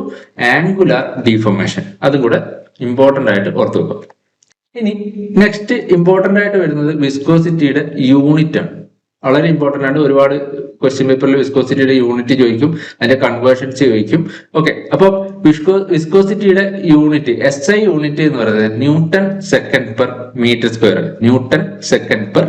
angular deformation. അതും കൂടെ ഇമ്പോർട്ടന്റ് ആയിട്ട് ഓർത്ത് വെക്കാം. ഇനി നെക്സ്റ്റ് ഇമ്പോർട്ടന്റ് ആയിട്ട് വരുന്നത് വിസ്കോസിറ്റിയുടെ യൂണിറ്റ് ആണ്. വളരെ ഇമ്പോർട്ടന്റ് ആണ്. ഒരുപാട് ക്വസ്റ്റ്യൻ പേപ്പറിൽ വിസ്കോസിറ്റിയുടെ യൂണിറ്റ് ചോദിക്കും, അതിന്റെ കൺവേർഷൻസ് ചോദിക്കും. ഓക്കെ, അപ്പൊ വിസ്കോസിറ്റിയുടെ യൂണിറ്റ് SI യൂണിറ്റ് എന്ന് പറയുന്നത് newton second per metre square ആണ്. Newton second per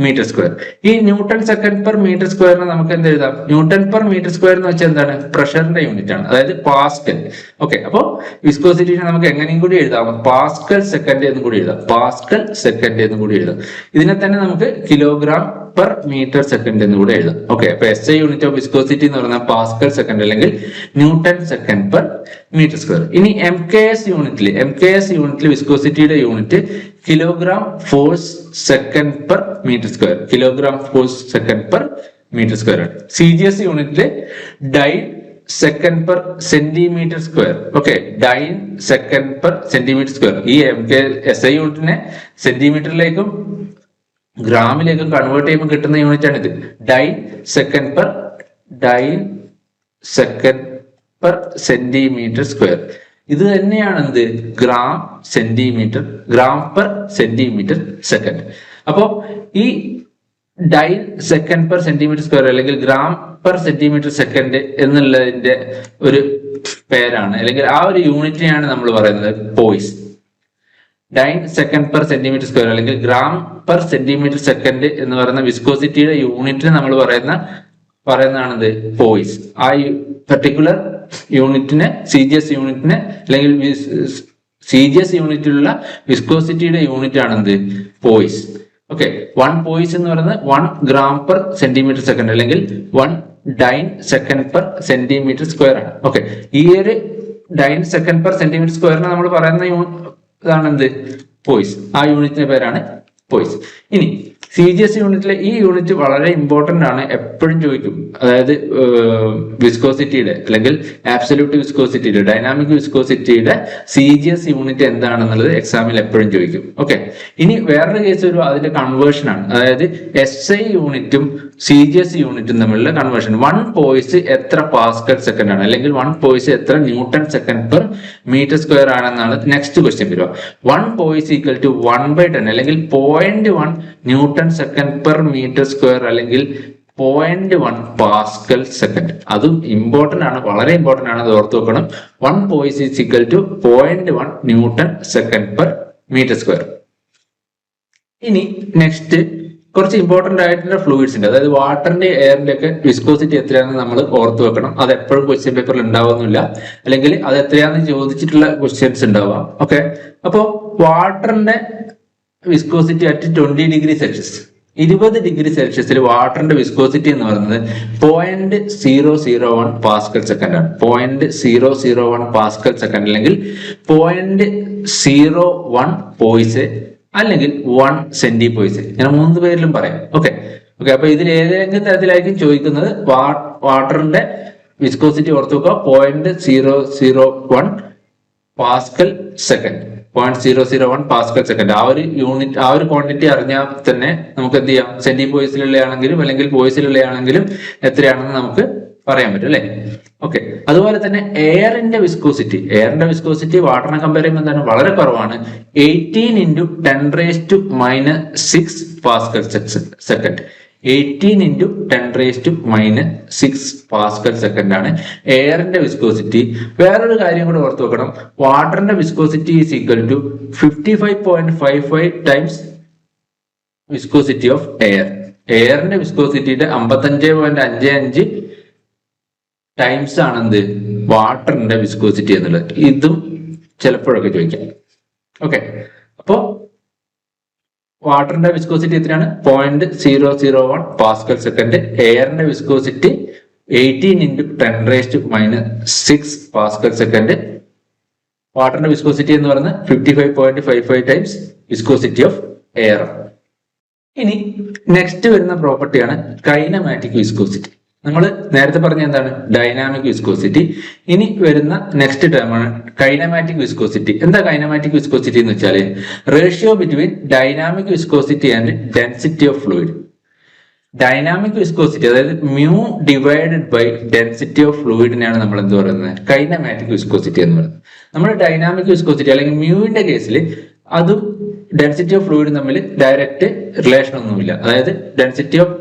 metre square. ഈ ന്യൂട്ടൺ സെക്കൻഡ് പെർ മീറ്റർ സ്ക്വയറിനെ നമുക്ക് എന്ത് എഴുതാം? ന്യൂട്ടൺ പെർ മീറ്റർ സ്ക്വയർ എന്ന് വെച്ചാൽ എന്താണ്? പ്രഷറിന്റെ യൂണിറ്റ് ആണ്, അതായത് പാസ്കൽ. ഓക്കെ, അപ്പോ വിസ്കോസിറ്റിനെ നമുക്ക് എങ്ങനെയും കൂടി എഴുതാം? പാസ്കൽ സെക്കൻഡ് എന്നും കൂടി എഴുതാം. പാസ്കൽ സെക്കൻഡ് എന്നും കൂടി എഴുതാം. ഇതിനെ തന്നെ നമുക്ക് കിലോഗ്രാം പെർ മീറ്റർ സെക്കൻഡ് എന്ന് കൂടെ എഴുതാം. ഓക്കെ, അപ്പൊ SI യൂണിറ്റ് ഓഫ് വിസ്കോസിറ്റി എന്ന് പറയുന്നത് പാസ്കൽ സെക്കൻഡ് അല്ലെങ്കിൽ newton second per metre square. ഇനി MKS യൂണിറ്റിൽ വിസ്കോസിറ്റിയുടെ unit kilogram force second per metre square. Kilogram force second per metre square ആണ്. CGS യൂണിറ്റില് dyne second per centimetre square. Okay, dyne second per centimetre square. ഈ SI യൂണിറ്റിനെ സെന്റിമീറ്ററിലേക്കും ഗ്രാമിലേക്കും കൺവേർട്ട് ചെയ്യുമ്പോൾ കിട്ടുന്ന യൂണിറ്റ് ആണ് ഇത്. Dyne second per centimetre square. ഇത് തന്നെയാണ് എന്ത്? Gram per centimetre second. അപ്പോ ഈ dyne second per centimetre square അല്ലെങ്കിൽ ഗ്രാം പെർ സെന്റിമീറ്റർ സെക്കൻഡ് എന്നുള്ളതിന്റെ ഒരു പേരാണ്, അല്ലെങ്കിൽ ആ ഒരു യൂണിറ്റിനെയാണ് നമ്മൾ പറയുന്നത് poise. Dyne second per centimetre square അല്ലെങ്കിൽ ഗ്രാം പെർ സെന്റിമീറ്റർ സെക്കൻഡ് എന്ന് പറയുന്ന വിസ്കോസിറ്റിയുടെ യൂണിറ്റിന് നമ്മൾ പറയുന്നതാണിത് പോയിസ്. ആ പെർട്ടിക്കുലർ യൂണിറ്റിനെ CGS യൂണിറ്റിനെ അല്ലെങ്കിൽ CGS യൂണിറ്റിലുള്ള വിസ്കോസിറ്റിയുടെ യൂണിറ്റ് ആണെന്ത്? പോയിസ്. ഓക്കെ, 1 പോയിസ് എന്ന് പറയുന്നത് 1 ഗ്രാം പെർ സെന്റിമീറ്റർ സെക്കൻഡ് അല്ലെങ്കിൽ 1 dyne second per centimetre square ആണ്. ഓക്കെ, ഈ ഒരു ഡൈൻ സെക്കൻഡ് പെർ സെന്റിമീറ്റർ സ്ക്വയറിനെ നമ്മൾ പറയുന്ന ഇതാണ് എന്ത്? പോയിസ്. ആ യൂണിറ്റിന്റെ പേരാണ് പോയിസ്. ഇനി CGS യൂണിറ്റിലെ ഈ യൂണിറ്റ് വളരെ ഇമ്പോർട്ടന്റ് ആണ്, എപ്പോഴും ചോദിക്കും. അതായത് വിസ്കോസിറ്റിയുടെ അല്ലെങ്കിൽ ആബ്സല്യൂട്ട് വിസ്കോസിറ്റിയുടെ, ഡൈനാമിക് വിസ്കോസിറ്റിയുടെ CGS യൂണിറ്റ് എന്താണെന്നുള്ളത് എക്സാമിൽ എപ്പോഴും ചോദിക്കും. ഓക്കെ, ഇനി വേറൊരു കേസ് ഒരു അതിന്റെ കൺവേർഷൻ ആണ്. അതായത് SI യൂണിറ്റും CGS യൂണിറ്റും തമ്മിലുള്ള കൺവേർഷൻ. 1 പോയിസ് എത്ര പാസ്കൽ സെക്കൻഡ് ആണ് അല്ലെങ്കിൽ 1 പോയിസ് എത്ര newton second per metre square ആണെന്നാണ് നെക്സ്റ്റ് ക്വസ്റ്റ്യൻ വരിക. 1 പോയിസ് ഈക്വൽ ടു 1/10 അല്ലെങ്കിൽ 0.1 newton second per metre square അല്ലെങ്കിൽ 0.1 പാസ്കൽ സെക്കൻഡ്. അതും ഇമ്പോർട്ടന്റ് ആണ്, വളരെ ഇമ്പോർട്ടന്റ് ആണ്, അത് ഓർത്ത് വെക്കണം. 1 poise is equal to 0.1 newton second per metre square. ഇനി നെക്സ്റ്റ് കുറച്ച് ഇമ്പോർട്ടന്റ് ആയിട്ടുള്ള ഫ്ലൂയിഡ്സിന്റെ, അതായത് വാട്ടറിന്റെ എയറിന്റെ ഒക്കെ വിസ്കോസിറ്റി എത്രയാണെന്ന് നമ്മൾ ഓർത്ത് വെക്കണം. അത് എപ്പോഴും ക്വസ്റ്റ്യൻ പേപ്പറിൽ ഉണ്ടാവുന്നില്ല, അല്ലെങ്കിൽ അത് എത്രയാണെന്ന് ചോദിച്ചിട്ടുള്ള ക്വസ്റ്റ്യൻസ് ഉണ്ടാവാം. ഓക്കെ, അപ്പോ വാട്ടറിന്റെ viscosity at 20 degree Celsius, 20 degree സെൽഷ്യസിൽ വാട്ടറിന്റെ വിസ്കോസിറ്റി എന്ന് പറയുന്നത് 0.001 പാസ്കൽ സെക്കൻഡ് ആണ്. 0.001 പാസ്കൽ സെക്കൻഡ് അല്ലെങ്കിൽ 0.01 പോയിസ് അല്ലെങ്കിൽ 1 സെന്റി പോയിസ്. ഞാൻ 3 പേരിലും പറയാം. ഓക്കെ, അപ്പൊ ഇതിൽ ഏതെങ്കിലും തരത്തിലായിരിക്കും ചോദിക്കുന്നത്. വാട്ടറിന്റെ വിസ്കോസിറ്റി ഓർത്ത് വെക്കുക, 0.001 പാസ്കൽ സെക്കൻഡ്. 0.001 pascal second. ആ ഒരു യൂണിറ്റ്, ആ ഒരു ക്വാണ്ടിറ്റി അറിഞ്ഞാൽ തന്നെ നമുക്ക് എന്ത് ചെയ്യാം? സെന്റി പോയിസിലുള്ള ആണെങ്കിലും അല്ലെങ്കിൽ പോയിസിലുള്ള ആണെങ്കിലും എത്രയാണെന്ന് നമുക്ക് പറയാൻ പറ്റും അല്ലെ. ഓക്കെ, അതുപോലെ തന്നെ എയറിന്റെ വിസ്കോസിറ്റി വാട്ടറിനെ കമ്പയർ ചെയ്യുമ്പോൾ എന്താണ് വളരെ കുറവാണ്. 18 × 10⁻⁶ പാസ്കൽ സെക്കൻഡ്. 18 × 10⁻⁶ പാസ്കൽ സെക്കൻഡ് ആണ് എയറിന്റെ വിസ്കോസിറ്റി. വേറൊരു കാര്യം കൂടെ ഓർത്ത് വെക്കണം, വാട്ടറിന്റെ viscosity is equal to 55.55 times viscosity of air. എയറിന്റെ വിസ്കോസിറ്റിയുടെ 55.55 ടൈംസ് ആണ് എന്ത് വാട്ടറിന്റെ വിസ്കോസിറ്റി എന്നുള്ളത്. ഇതും ചിലപ്പോഴൊക്കെ ചോദിക്കാം. ഓക്കെ, അപ്പോ വാട്ടറിന്റെ വിസ്കോസിറ്റി എത്രയാണ്? 0.001 പാസ്കൽ സെക്കൻഡ്. എയറിന്റെ വിസ്കോസിറ്റി 18 × 10⁻⁶ പാസ്കൽ സെക്കൻഡ്. വാട്ടറിന്റെ വിസ്കോസിറ്റി എന്ന് പറയുന്നത് 55.55 ടൈംസ് വിസ്കോസിറ്റി ഓഫ് എയർ. ഇനി നെക്സ്റ്റ് വരുന്ന പ്രോപ്പർട്ടിയാണ് കൈനമാറ്റിക് വിസ്കോസിറ്റി. നമ്മൾ നേരത്തെ പറഞ്ഞ എന്താണ്? Dynamic viscosity. ഇനി വരുന്ന നെക്സ്റ്റ് ടേം ആണ് കൈനമാറ്റിക് വിസ്കോസിറ്റി. എന്താ കൈനമാറ്റിക് വിസ്കോസിറ്റി എന്ന് വെച്ചാൽ ratio between dynamic viscosity and density of fluid. Dynamic viscosity, അതായത് mu divided by density of ഫ്ലൂയിഡിനെയാണ് നമ്മൾ എന്ത് പറയുന്നത്? കൈനമാറ്റിക് വിസ്കോസിറ്റി എന്ന് പറയുന്നത്. നമ്മൾ ഡൈനാമിക് വിസ്കോസിറ്റി അല്ലെങ്കിൽ മ്യൂവിന്റെ കേസിൽ അതും ഡെൻസിറ്റി ഓഫ് ഫ്ലൂയിഡ് തമ്മിൽ ഡയറക്റ്റ് റിലേഷൻ ഒന്നുമില്ല. അതായത് ഡെൻസിറ്റി ഓഫ്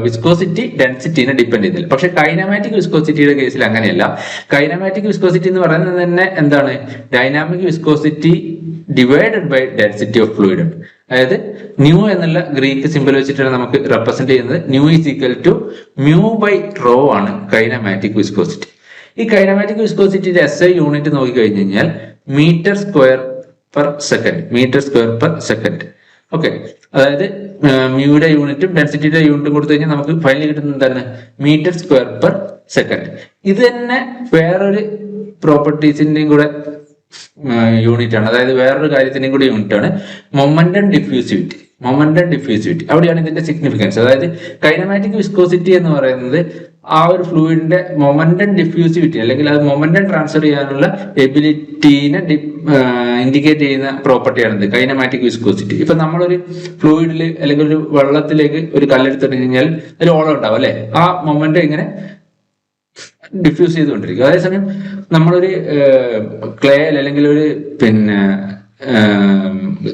വിസ്കോസിറ്റി ഡെൻസിറ്റിനെ ഡിപ്പെൻഡ് ചെയ്തില്ല. പക്ഷെ കൈനമാറ്റിക് വിസ്കോസിറ്റിയുടെ കേസിൽ അങ്ങനെയല്ല. കൈനമാറ്റിക് വിസ്കോസിറ്റി എന്ന് പറയുന്നത് തന്നെ എന്താണ്? Dynamic viscosity divided by density of fluid. അതായത് ന്യൂ എന്നുള്ള ഗ്രീക്ക് സിമ്പിൾ വെച്ചിട്ടാണ് നമുക്ക് റെപ്രസെന്റ് ചെയ്യുന്നത്. ന്യൂ ഈസ് ഈക്വൽ ടു μ/ρ ആണ് കൈനമാറ്റിക് വിസ്കോസിറ്റി. ഈ കൈനമാറ്റിക് വിസ്കോസിറ്റിയുടെ SI യൂണിറ്റ് നോക്കിക്കഴിഞ്ഞ് കഴിഞ്ഞാൽ metre square per second. Okay, അതായത് മ്യൂയുടെ യൂണിറ്റും ഡെൻസിറ്റിയുടെ യൂണിറ്റും കൊടുത്തു കഴിഞ്ഞാൽ നമുക്ക് ഫൈനലി കിട്ടുന്നത് എന്താണ്? Metre square per second. ഇത് തന്നെ വേറൊരു പ്രോപ്പർട്ടീസിന്റെയും കൂടെ യൂണിറ്റ് ആണ്. അതായത് വേറൊരു കാര്യത്തിന്റെയും കൂടി യൂണിറ്റ് ആണ് മൊമെന്റം ഡിഫ്യൂസിവിറ്റി. അവിടെയാണ് ഇതിന്റെ സിഗ്നിഫിക്കൻസ്. അതായത് കൈനമാറ്റിക് വിസ്കോസിറ്റി എന്ന് പറയുന്നത് ആ ഒരു ഫ്ലൂയിഡിന്റെ മൊമെന്റം ഡിഫ്യൂസിവിറ്റി അല്ലെങ്കിൽ അത് മൊമെന്റം ട്രാൻസ്ഫർ ചെയ്യാനുള്ള എബിലിറ്റീനെ ഇൻഡിക്കേറ്റ് ചെയ്യുന്ന പ്രോപ്പർട്ടിയാണിത് കൈനമാറ്റിക് വിസ്കോസിറ്റി. ഇപ്പൊ നമ്മളൊരു ഫ്ലൂയിഡിൽ അല്ലെങ്കിൽ ഒരു വെള്ളത്തിലേക്ക് ഒരു കല്ലെടുത്തിട്ട് കഴിഞ്ഞാൽ അതിൽ ഓളം ഉണ്ടാവും അല്ലെ. ആ മൊമെന്റം ഇങ്ങനെ ഡിഫ്യൂസ് ചെയ്തുകൊണ്ടിരിക്കും. അതേസമയം നമ്മളൊരു ക്ലേ അല്ലെങ്കിൽ ഒരു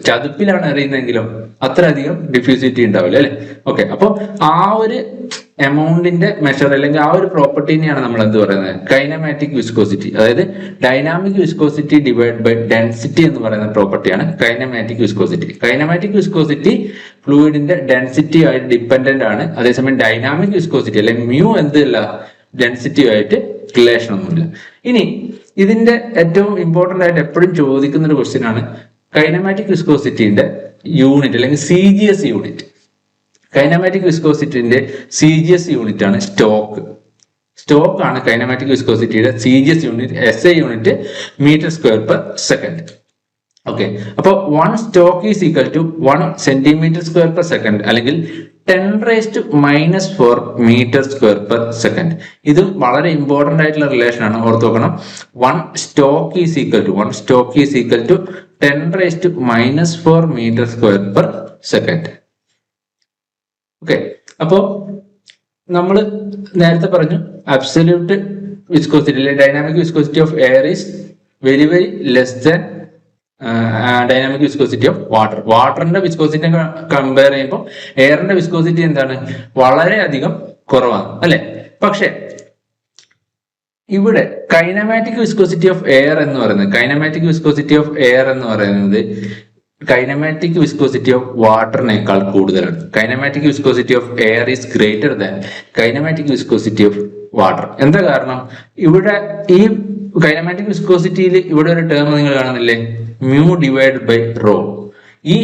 ചതുപ്പിലാണ് എറിയുന്നതെങ്കിലോ അത്ര അധികം ഡിഫ്യൂസിറ്റി ഉണ്ടാവില്ല അല്ലെ. ഓക്കെ, അപ്പൊ ആ ഒരു എമൗണ്ടിന്റെ മെഷർ അല്ലെങ്കിൽ ആ ഒരു പ്രോപ്പർട്ടിനെയാണ് നമ്മൾ എന്ത് പറയുന്നത്? Kinematic viscosity. അതായത് dynamic viscosity divide by density എന്ന് പറയുന്ന പ്രോപ്പർട്ടിയാണ് കൈനമാറ്റിക് വിസ്കോസിറ്റി. കൈനമാറ്റിക് വിസ്കോസിറ്റി ഫ്ലൂയിഡിന്റെ ഡെൻസിറ്റി ആയിട്ട് ഡിപ്പെൻഡന്റ് ആണ്. അതേസമയം ഡൈനാമിക് വിസ്കോസിറ്റി അല്ലെങ്കിൽ മ്യൂ എന്തല്ല ഡെൻസിറ്റിയുമായിട്ട് റിലേഷൻ ഒന്നുമില്ല. ഇനി ഇതിന്റെ ഏറ്റവും ഇമ്പോർട്ടന്റ് ആയിട്ട് എപ്പോഴും ചോദിക്കുന്ന ഒരു ക്വസ്റ്റ്യൻ ആണ് കൈനമാറ്റിക് വിസ്കോസിറ്റിന്റെ യൂണിറ്റ് അല്ലെങ്കിൽ CGS യൂണിറ്റ്. കൈനമാറ്റിക് വിസ്കോസിറ്റിന്റെ CGS യൂണിറ്റ് ആണ് സ്റ്റോക്ക് ആണ് കൈനമാറ്റിക് വിസ്കോസിറ്റിയുടെ CGS unit. SI unit metre square per second. Okay, അപ്പൊ 1 stoke is equal to 1 centimetre square per second അല്ലെങ്കിൽ 10⁻⁻⁴ മീറ്റർ സ്ക്വയർ പെർ സെക്കൻഡ്. ഇത് വളരെ ഇമ്പോർട്ടന്റ് ആയിട്ടുള്ള റിലേഷൻ ആണ്, ഓർത്ത് നോക്കണം. 1 stoke is equal to 10⁻⁻⁴ metre square per second. Okay, അപ്പോ നമ്മൾ നേരത്തെ പറഞ്ഞു absolute viscosity dynamic viscosity of air is very less than dynamic viscosity of വാട്ടറിന്റെ വിസ്കോസിറ്റി കമ്പയർ ചെയ്യുമ്പോൾ എയറിന്റെ വിസ്കോസിറ്റി എന്താണ്? വളരെയധികം കുറവാണ് അല്ലെ. പക്ഷെ ഇവിടെ കൈനമാറ്റിക് വിസ്കോസിറ്റി ഓഫ് എയർ എന്ന് പറയുന്നത് കൈനമാറ്റിക് വിസ്കോസിറ്റി ഓഫ് വാട്ടറിനേക്കാൾ കൂടുതലാണ്. Kinematic viscosity of air is greater than kinematic viscosity of water. എന്താ കാരണം? ഇവിടെ ഈ കൈനമാറ്റിക് വിസ്കോസിറ്റിയിൽ ഇവിടെ ഒരു ടേം നിങ്ങൾ കാണുന്നില്ലേ? Mu divide by rho. ഈ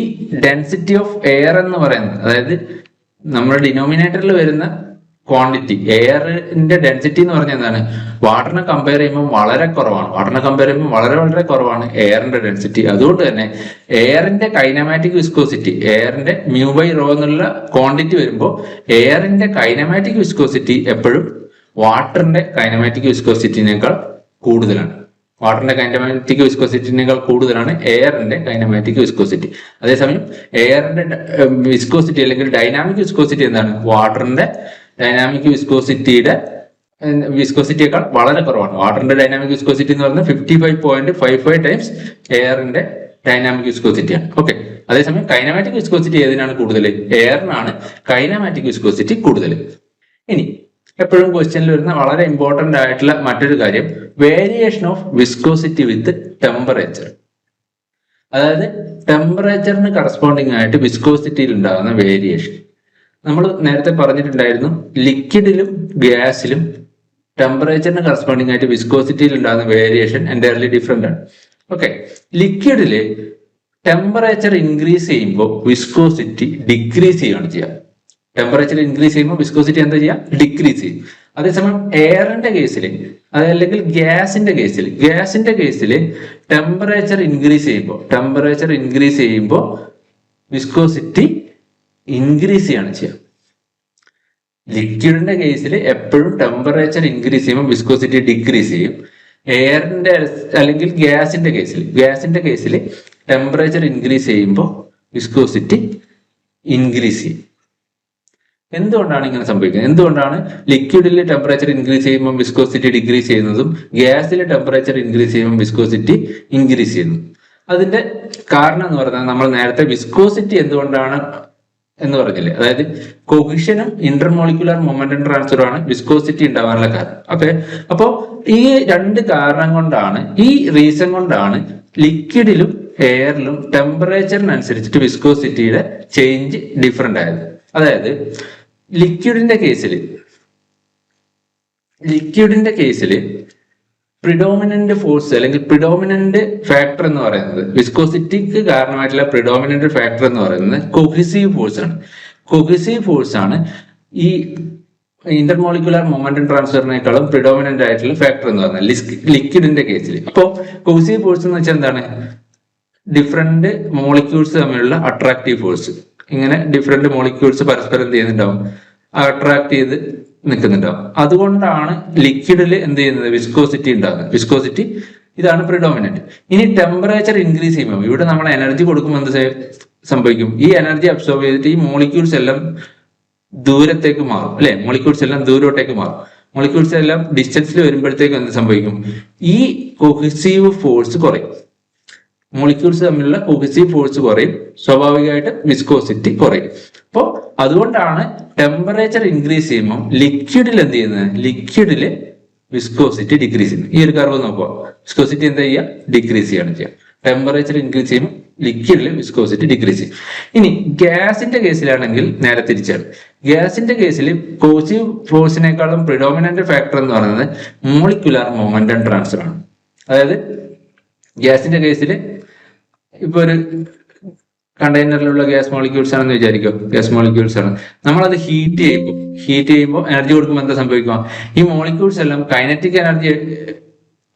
ഡെൻസിറ്റി ഓഫ് എയർ എന്ന് പറയുന്നത്, അതായത് നമ്മുടെ ഡിനോമിനേറ്ററിൽ വരുന്ന ക്വാണ്ടിറ്റി, എയറിന്റെ ഡെൻസിറ്റി എന്ന് പറഞ്ഞാൽ എന്താണ്? വാട്ടറിനെ കമ്പയർ ചെയ്യുമ്പോൾ വളരെ കുറവാണ് എയറിന്റെ ഡെൻസിറ്റി. അതുകൊണ്ട് തന്നെ എയറിന്റെ കൈനമാറ്റിക് വിസ്കോസിറ്റി, എയറിന്റെ μ/ρ എന്നുള്ള ക്വാണ്ടിറ്റി വരുമ്പോൾ എയറിന്റെ കൈനമാറ്റിക് വിസ്കോസിറ്റി എപ്പോഴും വാട്ടറിന്റെ കൈനമാറ്റിക് വിസ്കോസിറ്റിനേക്കാൾ കൂടുതലാണ്. എയറിന്റെ കൈനമാറ്റിക് വിസ്കോസിറ്റി. അതേസമയം എയറിന്റെ വിസ്കോസിറ്റി അല്ലെങ്കിൽ ഡൈനാമിക് വിസ്കോസിറ്റി എന്താണ്? വാട്ടറിന്റെ ഡൈനാമിക് വിസ്കോസിറ്റിയുടെ വിസ്കോസിറ്റിയേക്കാൾ വളരെ കുറവാണ്. വാട്ടറിന്റെ ഡൈനാമിക് വിസ്കോസിറ്റി എന്ന് പറയുന്നത് 55.55 ടൈംസ് എയറിന്റെ ഡൈനാമിക് വിസ്കോസിറ്റിയാണ്. ഓക്കെ, അതേസമയം കൈനമാറ്റിക് വിസ്കോസിറ്റി ഏതിനാണ് കൂടുതൽ? എയറിനാണ് കൈനമാറ്റിക് വിസ്കോസിറ്റി കൂടുതൽ. ഇനി എപ്പോഴും ക്വസ്റ്റ്യനിൽ വരുന്ന വളരെ ഇമ്പോർട്ടന്റ് ആയിട്ടുള്ള മറ്റൊരു കാര്യം, variation of viscosity with temperature. അതായത് ടെമ്പറേച്ചറിന് കറസ്പോണ്ടിങ് ആയിട്ട് വിസ്കോസിറ്റിയിൽ ഉണ്ടാകുന്ന വേരിയേഷൻ. നമ്മൾ നേരത്തെ പറഞ്ഞിട്ടുണ്ടായിരുന്നു, ലിക്വിഡിലും ഗ്യാസിലും ടെമ്പറേച്ചറിന് കറസ്പോണ്ടിങ് ആയിട്ട് വിസ്കോസിറ്റിയിൽ ഉണ്ടാകുന്ന വേരിയേഷൻ എൻറ്റയർലി ഡിഫറെന്റ് ആണ്. ഓക്കെ, ലിക്വിഡില് ടെമ്പറേച്ചർ ഇൻക്രീസ് ചെയ്യുമ്പോൾ വിസ്കോസിറ്റി ഡിക്രീസ് ചെയ്യുകയാണ് ചെയ്യുക. ടെമ്പറേച്ചർ ഇൻക്രീസ് ചെയ്യുമ്പോൾ വിസ്കോസിറ്റി എന്താ ചെയ്യുക? ഡിക്രീസ് ചെയ്യും. അതേസമയം എയറിന്റെ കേസിൽ, അതല്ലെങ്കിൽ ഗ്യാസിന്റെ കേസിൽ ടെമ്പറേച്ചർ ഇൻക്രീസ് ചെയ്യുമ്പോൾ വിസ്കോസിറ്റി ഇൻക്രീസ് ചെയ്യാണ് ചെയ്യുക. ലിക്വിഡിന്റെ കേസിൽ എപ്പോഴും ടെമ്പറേച്ചർ ഇൻക്രീസ് ചെയ്യുമ്പോൾ വിസ്കോസിറ്റി ഡിക്രീസ് ചെയ്യും. എയറിന്റെ അല്ലെങ്കിൽ ഗ്യാസിന്റെ കേസിൽ ടെമ്പറേച്ചർ ഇൻക്രീസ് ചെയ്യുമ്പോൾ വിസ്കോസിറ്റി ഇൻക്രീസ് ചെയ്യും. എന്തുകൊണ്ടാണ് ഇങ്ങനെ സംഭവിക്കുന്നത്? എന്തുകൊണ്ടാണ് ലിക്വിഡിൽ ടെമ്പറേച്ചർ ഇൻക്രീസ് ചെയ്യുമ്പോൾ വിസ്കോസിറ്റി ഡിക്രീസ് ചെയ്യുന്നതും ഗ്യാസിൽ ടെമ്പറേച്ചർ ഇൻക്രീസ് ചെയ്യുമ്പോൾ വിസ്കോസിറ്റി ഇൻക്രീസ് ചെയ്യുന്നതും? അതിന്റെ കാരണം എന്ന് പറഞ്ഞാൽ, നമ്മൾ നേരത്തെ വിസ്കോസിറ്റി എന്തുകൊണ്ടാണ് എന്ന് പറഞ്ഞില്ലേ, അതായത് കൊഹിഷനും ഇന്റർമോളിക്കുലർ മൊമെന്റം ട്രാൻസ്ഫറും ആണ് വിസ്കോസിറ്റി ഉണ്ടാവാനുള്ള കാരണം. ഓക്കെ, അപ്പോ ഈ രണ്ട് കാരണം കൊണ്ടാണ്, ഈ റീസൺ കൊണ്ടാണ് ലിക്വിഡിലും എയറിലും ടെമ്പറേച്ചറിനനുസരിച്ചിട്ട് വിസ്കോസിറ്റിയുടെ ചേഞ്ച് ഡിഫറെന്റ് ആയത്. അതായത് ലിക്വിഡിന്റെ കേസിൽ പ്രിഡോമിനന്റ് ഫോഴ്സ് അല്ലെങ്കിൽ പ്രിഡോമിനന്റ് ഫാക്ടർ എന്ന് പറയുന്നത്, വിസ്കോസിറ്റിക്ക് കാരണമായിട്ടുള്ള പ്രിഡോമിനന്റ് ഫാക്ടർ എന്ന് പറയുന്നത് കൊഹിസീവ് ഫോഴ്സ് ആണ്. ഈ ഇന്റർമോളിക്കുലർ മൊമെന്റം ട്രാൻസ്ഫറിനേക്കാളും പ്രിഡോമിനന്റ് ആയിട്ടുള്ള ഫാക്ടർ എന്ന് പറയുന്നത് ലിക്വിഡിന്റെ കേസിൽ. അപ്പോൾ കൊഹിസീവ് ഫോഴ്സ് എന്ന് വെച്ചാൽ എന്താണ്? ഡിഫറെന്റ് മോളിക്യൂൾസ് തമ്മിലുള്ള അട്രാക്റ്റീവ് ഫോഴ്സ്. ഇങ്ങനെ ഡിഫറെന്റ് മോളിക്യൂൾസ് പരസ്പരം എന്ത് ചെയ്യുന്നുണ്ടാവും? അട്രാക്ട് ചെയ്ത് നിൽക്കുന്നുണ്ടാവും. അതുകൊണ്ടാണ് ലിക്വിഡിൽ എന്ത് ചെയ്യുന്നത്? വിസ്കോസിറ്റി ഉണ്ടാകുന്നത്. വിസ്കോസിറ്റി ഇതാണ് പ്രിഡോമിനന്റ്. ഇനി ടെമ്പറേച്ചർ ഇൻക്രീസ് ചെയ്യുമ്പോൾ ഇവിടെ നമ്മൾ എനർജി കൊടുക്കുമ്പോൾ എന്ത് സംഭവിക്കും? ഈ എനർജി അബ്സോർബ് ചെയ്തിട്ട് ഈ മോളിക്യൂൾസ് എല്ലാം ദൂരത്തേക്ക് മാറും, അല്ലെ? മോളിക്യൂൾസ് എല്ലാം ദൂരോട്ടേക്ക് മാറും. മോളിക്യൂൾസ് എല്ലാം ഡിസ്റ്റൻസിൽ വരുമ്പോഴത്തേക്കും എന്ത് സംഭവിക്കും? ഈ കൊഹിസീവ് ഫോഴ്സ് കുറയും. മോളിക്യൂൾസ് തമ്മിലുള്ള കൊഹിസീവ് ഫോഴ്സ് കുറയും, സ്വാഭാവികമായിട്ട് വിസ്കോസിറ്റി കുറയും. അപ്പോൾ അതുകൊണ്ടാണ് ടെമ്പറേച്ചർ ഇൻക്രീസ് ചെയ്യുമ്പോൾ ലിക്വിഡിൽ എന്ത് ചെയ്യുന്നത്? ലിക്വിഡില് വിസ്കോസിറ്റി ഡിക്രീസ് ചെയ്യുന്നത്. ഈ ഒരു കർവ് നോക്കുക, വിസ്കോസിറ്റി എന്താ ചെയ്യുക? ഡിക്രീസ് ചെയ്യാണ് ചെയ്യുക. ടെമ്പറേച്ചർ ഇൻക്രീസ് ചെയ്യുമ്പോൾ ലിക്വിഡിൽ വിസ്കോസിറ്റി ഡിക്രീസ് ചെയ്യും. ഇനി ഗ്യാസിന്റെ കേസിലാണെങ്കിൽ നേരെ തിരിച്ചാണ്. ഗ്യാസിന്റെ കേസിൽ കോസീവ് ഫോഴ്സിനേക്കാളും പ്രിഡോമിനന്റ് ഫാക്ടർ എന്ന് പറയുന്നത് മോളിക്കുലാർ മൊമെന്റം ട്രാൻസ്ഫർ ആണ്. അതായത് ഗ്യാസിന്റെ കേസിൽ ഇപ്പൊ ഒരു കണ്ടെയ്നറിലുള്ള ഗ്യാസ് മോളിക്യൂൾസ് ആണെന്ന് വിചാരിക്കും, ഗ്യാസ് മോളിക്യൂൾസ് ആണ്. നമ്മളത് ഹീറ്റ് ചെയ്യുമ്പോൾ എനർജി കൊടുക്കുമ്പോൾ എന്താ സംഭവിക്കുക? ഈ മോളിക്യൂൾസ് എല്ലാം കൈനറ്റിക് എനർജി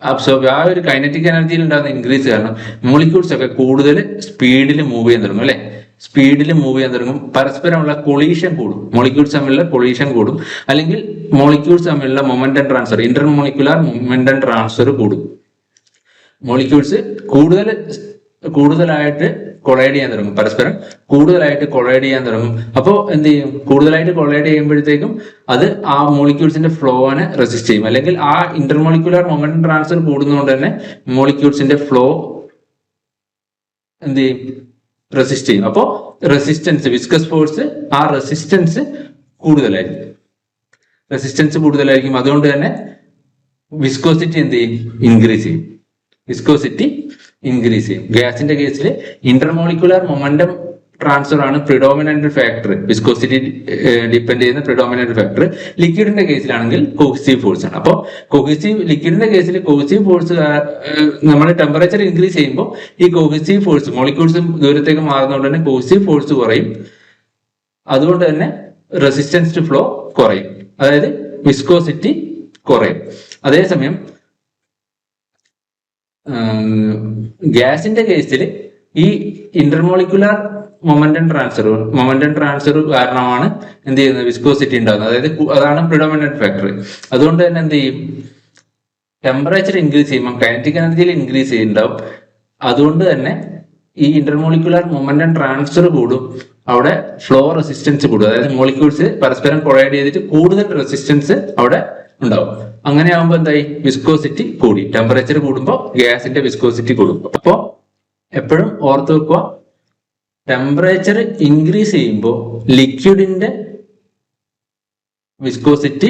അബ്സോർബ്, ആ ഒരു കൈനറ്റിക് എനർജിയിൽ ഉണ്ടാകുന്ന ഇൻക്രീസ് കാരണം മോളിക്യൂൾസ് ഒക്കെ കൂടുതൽ സ്പീഡിൽ മൂവ് ചെയ്യാൻ തുടങ്ങും, അല്ലെ? സ്പീഡിൽ മൂവ് ചെയ്യാൻ തുടങ്ങും. പരസ്പരമുള്ള കൊളീഷൻ കൂടും, മോളിക്യൂൾസ് തമ്മിലുള്ള കൊളീഷൻ കൂടും. അല്ലെങ്കിൽ മോളിക്യൂൾസ് തമ്മിലുള്ള momentum transfer, intermolecular momentum transfer കൂടും. മോളിക്യൂൾസ് കൂടുതലായിട്ട് കൊളൈഡ് ചെയ്യാൻ തുടങ്ങും, പരസ്പരം കൂടുതലായിട്ട് കൊളൈഡ് ചെയ്യാൻ തുടങ്ങും. അപ്പോൾ എന്ത് ചെയ്യും? കൂടുതലായിട്ട് കൊളൈഡ് ചെയ്യുമ്പോഴത്തേക്കും അത് ആ മോളിക്യൂൾസിന്റെ ഫ്ലോനെ റെസിസ്റ്റ് ചെയ്യും. അല്ലെങ്കിൽ ആ ഇന്റർമോളിക്കുലർ മൊമെന്റം ട്രാൻസ്ഫർ കൂടുന്നതുകൊണ്ട് തന്നെ മോളിക്യൂൾസിന്റെ ഫ്ലോ എന്ത് ചെയ്യും? റെസിസ്റ്റ് ചെയ്യും. അപ്പോൾ റെസിസ്റ്റൻസ്, വിസ്കസ് ഫോഴ്സ്, ആ റെസിസ്റ്റൻസ് കൂടുതലായിരിക്കും. അതുകൊണ്ട് തന്നെ വിസ്കോസിറ്റി എന്ത് ചെയ്യും? ഇൻക്രീസ് ചെയ്യും. ഗ്യാസിന്റെ കേസിൽ ഇന്റർമോളിക്കുലർ മൊമെന്റം ട്രാൻസ്ഫർ ആണ് പ്രിഡോമിനന്റ് ഫാക്ടർ, വിസ്കോസിറ്റി ഡിപ്പെൻഡ് ചെയ്യുന്ന പ്രിഡോമിനന്റ് ഫാക്ടർ. ലിക്വിഡിന്റെ കേസിലാണെങ്കിൽ കൊഹിസീവ് ഫോഴ്സ് ആണ്. അപ്പോൾ ലിക്വിഡിന്റെ കേസിൽ കൊഹിസീവ് ഫോഴ്സ് നമ്മൾ ടെമ്പറേച്ചർ ഇൻക്രീസ് ചെയ്യുമ്പോൾ ഈ കൊഹിസീവ് ഫോഴ്സ്, മോളിക്യൂൾസ് ദൂരത്തേക്ക് മാറുന്നതുകൊണ്ട് തന്നെ കൊഹിസീവ് ഫോഴ്സ് കുറയും. അതുകൊണ്ട് തന്നെ റെസിസ്റ്റൻസ് ടു ഫ്ലോ കുറയും, അതായത് വിസ്കോസിറ്റി കുറയും. അതേസമയം ഗ്യാസിന്റെ കേസിൽ ഈ ഇന്റർമോളിക്കുലർ മൊമെന്റം ട്രാൻസ്ഫർ കാരണമാണ് എന്ത് ചെയ്യുന്നത്? വിസ്കോസിറ്റി ഉണ്ടാകുന്നത്. അതായത് അതാണ് പ്രിഡോമിനന്റ് ഫാക്ടർ. അതുകൊണ്ട് തന്നെ എന്ത് ചെയ്യും? ടെമ്പറേച്ചർ ഇൻക്രീസ് ചെയ്യുമ്പോൾ കൈനറ്റിക് എനർജിയിൽ ഇൻക്രീസ് ചെയ്യുന്നുണ്ടാവും. അതുകൊണ്ട് തന്നെ ഈ ഇന്റർമോളിക്കുലർ മൊമെന്റം ട്രാൻസ്ഫർ കൂടും, അവിടെ ഫ്ലോ റെസിസ്റ്റൻസ് കൂടും. അതായത് മോളിക്യൂൾസ് പരസ്പരം കൊളൈഡ് ചെയ്തിട്ട് കൂടുതൽ റെസിസ്റ്റൻസ് അവിടെ ഉണ്ടാവും. അങ്ങനെ ആകുമ്പോൾ എന്തായി, വിസ്കോസിറ്റി കൂടി. ടെമ്പറേച്ചർ കൂടുമ്പോൾ ഗ്യാസിന്റെ വിസ്കോസിറ്റി കൂടും. അപ്പോൾ എപ്പോഴും ഓർത്ത് വെക്കുക, ടെമ്പറേച്ചർ ഇൻക്രീസ് ചെയ്യുമ്പോൾ ലിക്വിഡിന്റെ വിസ്കോസിറ്റി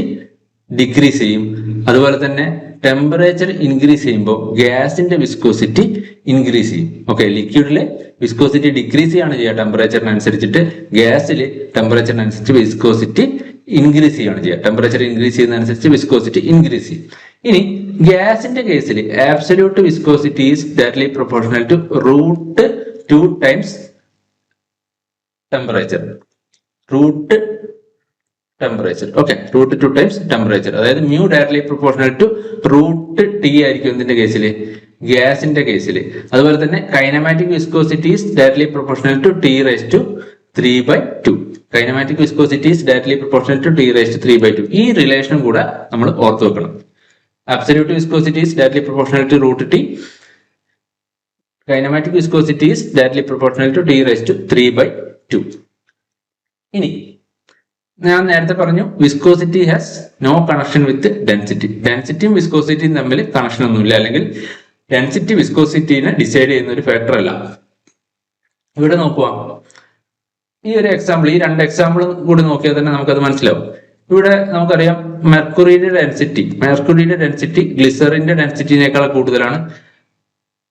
ഡിക്രീസ് ചെയ്യും. അതുപോലെ തന്നെ ടെമ്പറേച്ചർ ഇൻക്രീസ് ചെയ്യുമ്പോൾ ഗ്യാസിന്റെ വിസ്കോസിറ്റി ഇൻക്രീസ് ചെയ്യും. ഓക്കെ, ലിക്വിഡിലെ വിസ്കോസിറ്റി ഡിക്രീസ് ചെയ്യാണ് ചെയ്യുക ടെമ്പറേച്ചറിനനുസരിച്ചിട്ട്, ഗ്യാസിൽ ടെമ്പറേച്ചറിനനുസരിച്ച് വിസ്കോസിറ്റി ഇൻക്രീസ് ചെയ്യാണ് ചെയ്യുക. ടെമ്പറേച്ചർ ഇൻക്രീസ് ചെയ്യുന്നതനുസരിച്ച് വിസ്കോസിറ്റി ഇൻക്രീസ് ചെയ്യും. ഇനി ഗ്യാസിന്റെ കേസിൽ absolute viscosity is directly proportional to √2 times temperature. Okay, √2 times temperature. അതായത് mu directly proportional to √T ആയിരിക്കും എന്തിന്റെ കേസിൽ, ഗ്യാസിന്റെ കേസിൽ. അതുപോലെ തന്നെ kinematic viscosity is directly proportional to T⁻3/2. Kinematic viscosity is directly proportional to T⁻3/2. ഈ റിലേഷൻ കൂടെ നമ്മൾ ഓർത്ത് വെക്കണം. Absolute viscosity is directly proportional to √T. Kinematic viscosity is directly proportional to T⁻3/2. ഇനി ഞാൻ നേരത്തെ പറഞ്ഞു, viscosity has no connection with density. ഡെൻസിറ്റിയും വിസ്കോസിറ്റിയും തമ്മിൽ കണക്ഷൻ ഒന്നുമില്ല, അല്ലെങ്കിൽ ഡെൻസിറ്റി വിസ്കോസിറ്റിനെ ഡിസൈഡ് ചെയ്യുന്ന ഒരു ഫാക്ടർ അല്ല. ഇവിടെ നോക്കുക, ഈ ഒരു എക്സാമ്പിൾ, ഈ 2 എക്സാമ്പിളും കൂടി നോക്കിയാൽ തന്നെ നമുക്കത് മനസ്സിലാവും. ഇവിടെ നമുക്കറിയാം മെർക്കുറിയുടെ ഡെൻസിറ്റി ഗ്ലിസറിന്റെ ഡെൻസിറ്റിനേക്കാൾ കൂടുതലാണ്.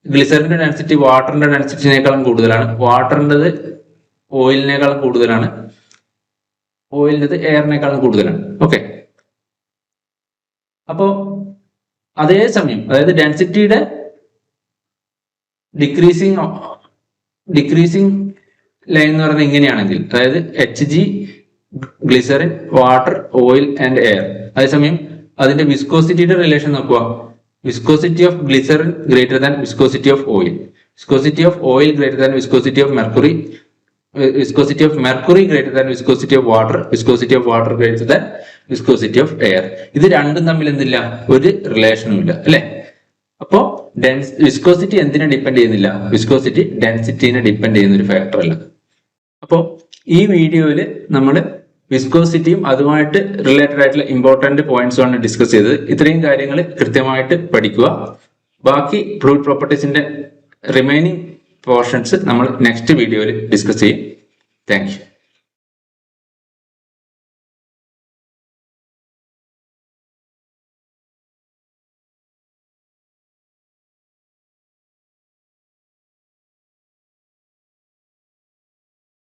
ഗ്ലിസറിന്റെ ഡെൻസിറ്റി വാട്ടറിന്റെ ഡെൻസിറ്റിനേക്കാളും കൂടുതലാണ്. വാട്ടറിൻ്റെത് ഓയിലിനേക്കാളും കൂടുതലാണ്. ഓയിലിൻ്റെത് എയറിനേക്കാളും കൂടുതലാണ്. ഓക്കെ, അപ്പോ അതേ സമയം, അതായത് ഡെൻസിറ്റിയുടെ ഡിക്രീസിങ് ലൈൻ എന്ന് പറയുന്നത് ഇങ്ങനെയാണെങ്കിൽ, അതായത് Hg, glycerine, water, oil and air. അതേസമയം അതിന്റെ വിസ്കോസിറ്റിയുടെ റിലേഷൻ നോക്കുക. Viscosity of glycerine greater than viscosity of oil. Viscosity of oil greater than viscosity of mercury. Viscosity of mercury greater than viscosity of water. Viscosity of water greater than viscosity of air. ഇത് രണ്ടും തമ്മിൽ എന്തില്ല, ഒരു റിലേഷനും ഇല്ല, അല്ലെ? അപ്പോ വിസ്കോസിറ്റി എന്തിനെ ഡിപ്പെൻഡ് ചെയ്യുന്നില്ല? വിസ്കോസിറ്റി ഡെൻസിറ്റിനെ ഡിപ്പെൻഡ് ചെയ്യുന്ന ഒരു ഫാക്ടർ അല്ല. അപ്പോൾ ഈ വീഡിയോയിൽ നമ്മൾ വിസ്കോസിറ്റിയും അതുമായിട്ട് റിലേറ്റഡ് ആയിട്ടുള്ള ഇമ്പോർട്ടന്റ് പോയിന്റ്സ് ആണ് ഡിസ്കസ് ചെയ്തത്. ഇത്രയും കാര്യങ്ങൾ കൃത്യമായിട്ട് പഠിക്കുക. ബാക്കി ഫ്ലൂയിഡ് പ്രോപ്പർട്ടീസിന്റെ റിമൈനിങ് പോർഷൻസ് നമ്മൾ നെക്സ്റ്റ് വീഡിയോയിൽ ഡിസ്കസ് ചെയ്യും. Thank you.